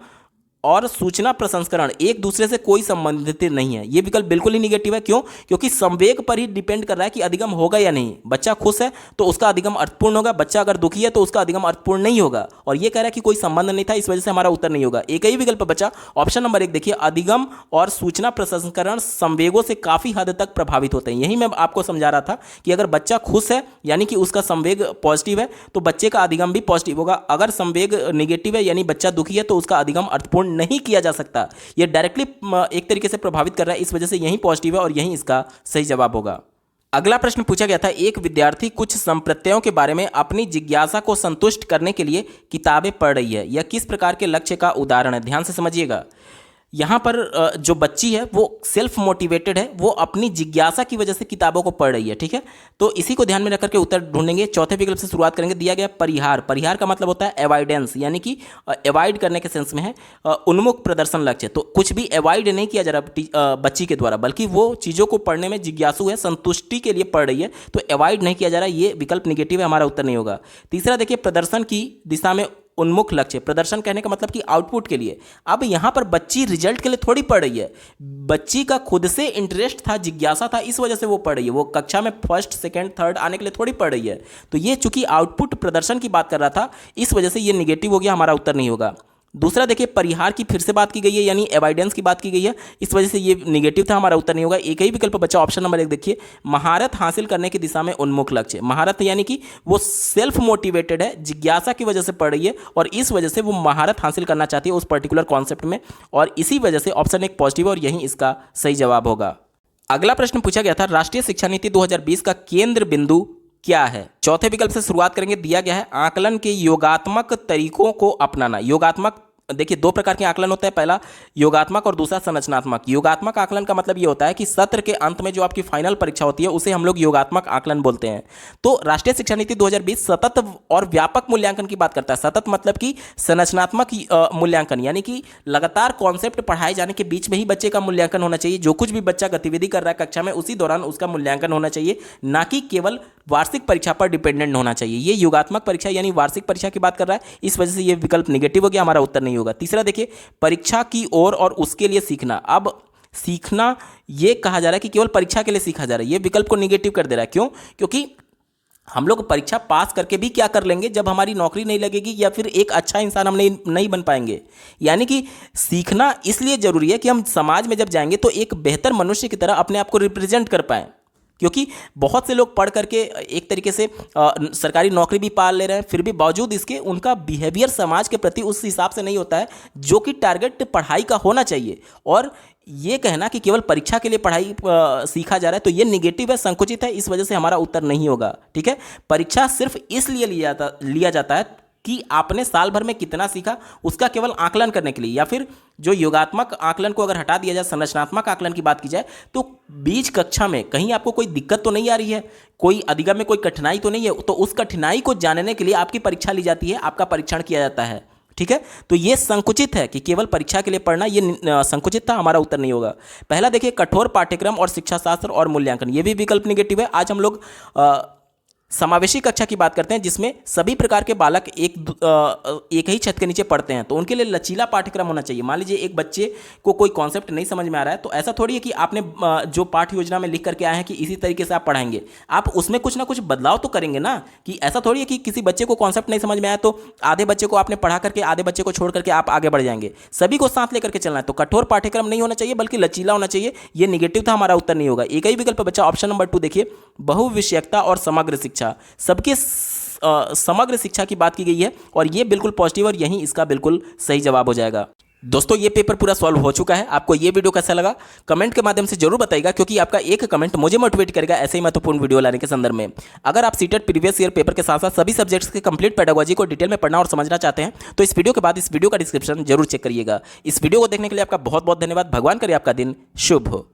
[SPEAKER 1] और सूचना प्रसंस्करण एक दूसरे से कोई संबंधित नहीं है। ये विकल्प बिल्कुल ही निगेटिव है। क्यों? क्योंकि संवेग पर ही डिपेंड कर रहा है कि अधिगम होगा या नहीं। बच्चा खुश है तो उसका अधिगम अर्थपूर्ण होगा, बच्चा अगर दुखी है तो उसका अधिगम अर्थपूर्ण नहीं होगा, और ये कह रहा है कि कोई संबंध नहीं था, इस वजह से हमारा उत्तर नहीं होगा। एक ही विकल्प बचा, ऑप्शन नंबर 1 देखिए, अधिगम और सूचना प्रसंस्करण संवेगों से काफी हद तक प्रभावित होते हैं। यही मैं आपको समझा रहा था कि अगर बच्चा खुश है यानी कि उसका संवेग पॉजिटिव है, तो बच्चे का अधिगम भी पॉजिटिव होगा। अगर संवेग निगेटिव है यानी बच्चा दुखी है, तो उसका अधिगम अर्थपूर्ण नहीं किया जा सकता। यह डायरेक्टली एक तरीके से प्रभावित कर रहा है, इस वजह से यही पॉजिटिव है और यही इसका सही जवाब होगा। अगला प्रश्न पूछा गया था, एक विद्यार्थी कुछ संप्रत्ययों के बारे में अपनी जिज्ञासा को संतुष्ट करने के लिए किताबें पढ़ रही है। यह किस प्रकार के लक्ष्य का उदाहरण है? ध्यान से समझिएगा। यहाँ पर जो बच्ची है वो सेल्फ मोटिवेटेड है, वो अपनी जिज्ञासा की वजह से किताबों को पढ़ रही है। ठीक है, तो इसी को ध्यान में रखकर के उत्तर ढूंढेंगे। चौथे विकल्प से शुरुआत करेंगे। दिया गया परिहार, परिहार का मतलब होता है अवॉइडेंस, यानी कि अवॉइड करने के सेंस में है। उन्मुख प्रदर्शन लक्ष्य, तो कुछ भी अवॉइड नहीं किया जा रहा बच्ची के द्वारा, बल्कि वो चीज़ों को पढ़ने में जिज्ञासु है, संतुष्टि के लिए पढ़ रही है, तो अवॉइड नहीं किया जा रहा। ये विकल्प निगेटिव है, हमारा उत्तर नहीं होगा। तीसरा देखिए, प्रदर्शन की दिशा में उन्मुख लक्ष्य, प्रदर्शन कहने का मतलब कि आउटपुट के लिए। अब यहां पर बच्ची रिजल्ट के लिए थोड़ी पढ़ रही है, बच्ची का खुद से इंटरेस्ट था, जिज्ञासा था, इस वजह से वो पढ़ रही है। वो कक्षा में फर्स्ट सेकंड थर्ड आने के लिए थोड़ी पढ़ रही है। तो ये चूंकि आउटपुट प्रदर्शन की बात कर रहा था, इस वजह से ये निगेटिव हो गया, हमारा उत्तर नहीं होगा। दूसरा देखिए, परिहार की फिर से बात की गई है, यानी एविडेंस की बात की गई है, इस वजह से ये निगेटिव था, हमारा उत्तर नहीं होगा। एक ही विकल्प बचा, ऑप्शन नंबर 1 देखिए, महारत हासिल करने की दिशा में उन्मुख लक्ष्य। महारत यानी कि वो सेल्फ मोटिवेटेड है, जिज्ञासा की वजह से पढ़ रही है, और इस वजह से वो महारत हासिल करना चाहती है उस पर्टिकुलर कॉन्सेप्ट में, और इसी वजह से ऑप्शन 1 पॉजिटिव है और यही इसका सही जवाब होगा। अगला प्रश्न पूछा गया था, राष्ट्रीय शिक्षा नीति 2020 का केंद्र बिंदु क्या है? चौथे विकल्प से शुरुआत करेंगे। दिया गया है, आकलन के योगात्मक तरीकों को अपनाना। योगात्मक, देखिए 2 प्रकार के आकलन होते हैं, पहला योगात्मक और दूसरा संरचनात्मक। योगात्मक आकलन का मतलब ये होता है कि सत्र के अंत में जो आपकी फाइनल परीक्षा होती है उसे हम लोग योगात्मक आकलन बोलते हैं। तो राष्ट्रीय शिक्षा नीति 2020 सतत और व्यापक मूल्यांकन की बात करता है। सतत मतलब कि संरचनात्मक मूल्यांकन, यानी कि लगातार कॉन्सेप्ट पढ़ाए जाने के बीच में ही बच्चे का मूल्यांकन होना चाहिए। जो कुछ भी बच्चा गतिविधि कर रहा है कक्षा में, उसी दौरान उसका मूल्यांकन होना चाहिए, ना कि केवल वार्षिक परीक्षा पर डिपेंडेंट होना चाहिए। ये योगात्मक परीक्षा यानी वार्षिक परीक्षा की बात कर रहा है, इस वजह से ये विकल्प निगेटिव हो गया, हमारा उत्तर नहीं होगा। तीसरा देखिए, परीक्षा की ओर और उसके लिए सीखना। अब सीखना ये कहा जा रहा है कि केवल परीक्षा के लिए सीखा जा रहा है, ये विकल्प को निगेटिव कर दे रहा है। क्यों? क्योंकि हम लोग परीक्षा पास करके भी क्या कर लेंगे जब हमारी नौकरी नहीं लगेगी या फिर एक अच्छा इंसान हम नहीं बन पाएंगे। यानी कि सीखना इसलिए जरूरी है कि हम समाज में जब जाएंगे तो एक बेहतर मनुष्य की तरह अपने आप को रिप्रेजेंट कर पाएं। क्योंकि बहुत से लोग पढ़ करके एक तरीके से सरकारी नौकरी भी पा ले रहे हैं, फिर भी बावजूद इसके उनका बिहेवियर समाज के प्रति उस हिसाब से नहीं होता है जो कि टारगेट पढ़ाई का होना चाहिए। और ये कहना कि केवल परीक्षा के लिए पढ़ाई सीखा जा रहा है, तो ये निगेटिव है, संकुचित है, इस वजह से हमारा उत्तर नहीं होगा। ठीक है, परीक्षा सिर्फ इसलिए लिया जाता है कि आपने साल भर में कितना सीखा उसका केवल आकलन करने के लिए, या फिर जो योगात्मक आकलन को अगर हटा दिया जाए, संरचनात्मक आकलन की बात की जाए, तो बीच कक्षा में कहीं आपको कोई दिक्कत तो नहीं आ रही है, कोई अधिगम में कोई कठिनाई तो नहीं है, तो उस कठिनाई को जानने के लिए आपकी परीक्षा ली जाती है, आपका परीक्षण किया जाता है। ठीक है, तो ये संकुचित है कि केवल परीक्षा के लिए पढ़ना, ये संकुचित था, हमारा उत्तर नहीं होगा। पहला देखिए, कठोर पाठ्यक्रम और शिक्षा शास्त्र और मूल्यांकन, ये भी विकल्प निगेटिव है। आज हम लोग समावेशी कक्षा की बात करते हैं जिसमें सभी प्रकार के बालक एक ही छत के नीचे पढ़ते हैं, तो उनके लिए लचीला पाठ्यक्रम होना चाहिए। मान लीजिए एक बच्चे को कोई कॉन्सेप्ट नहीं समझ में आ रहा है, तो ऐसा थोड़ी है कि आपने जो पाठ्य योजना में लिख करके आए हैं कि इसी तरीके से आप पढ़ाएंगे, आप उसमें कुछ ना कुछ बदलाव तो करेंगे ना। कि ऐसा थोड़ी है कि किसी बच्चे को कॉन्सेप्ट नहीं समझ में आया तो आधे बच्चे को आपने पढ़ा करके आधे बच्चे को छोड़ करके आप आगे बढ़ जाएंगे। सभी को साथ लेकर के चलना है, तो कठोर पाठ्यक्रम नहीं होना चाहिए बल्कि लचीला होना चाहिए। ये निगेटिव था, हमारा उत्तर नहीं होगा। एक ही विकल्प बचा, ऑप्शन नंबर 2 देखिए, बहुविषयकता और समग्र शिक्षा। सबके समग्र शिक्षा की बात की गई है और ये बिल्कुल पॉजिटिव और यही इसका बिल्कुल सही जवाब हो जाएगा। दोस्तों ये पेपर पूरा सॉल्व हो चुका है। आपको ये वीडियो कैसा लगा कमेंट के माध्यम से जरूर बताइएगा, क्योंकि आपका एक कमेंट मुझे मोटिवेट करेगा ऐसे ही महत्वपूर्ण वीडियो लाने के संदर्भ में। अगर आप सीटेट प्रीवियस ईयर पेपर के साथ साथ सभी सब्जेक्ट्स के कंप्लीट पेडागोजी को डिटेल में पढ़ना और समझना चाहते हैं तो इस वीडियो के बाद इस वीडियो का डिस्क्रिप्शन जरूर चेक करिएगा। इस वीडियो को देखने के लिए आपका बहुत बहुत धन्यवाद। भगवान करे आपका दिन शुभ हो।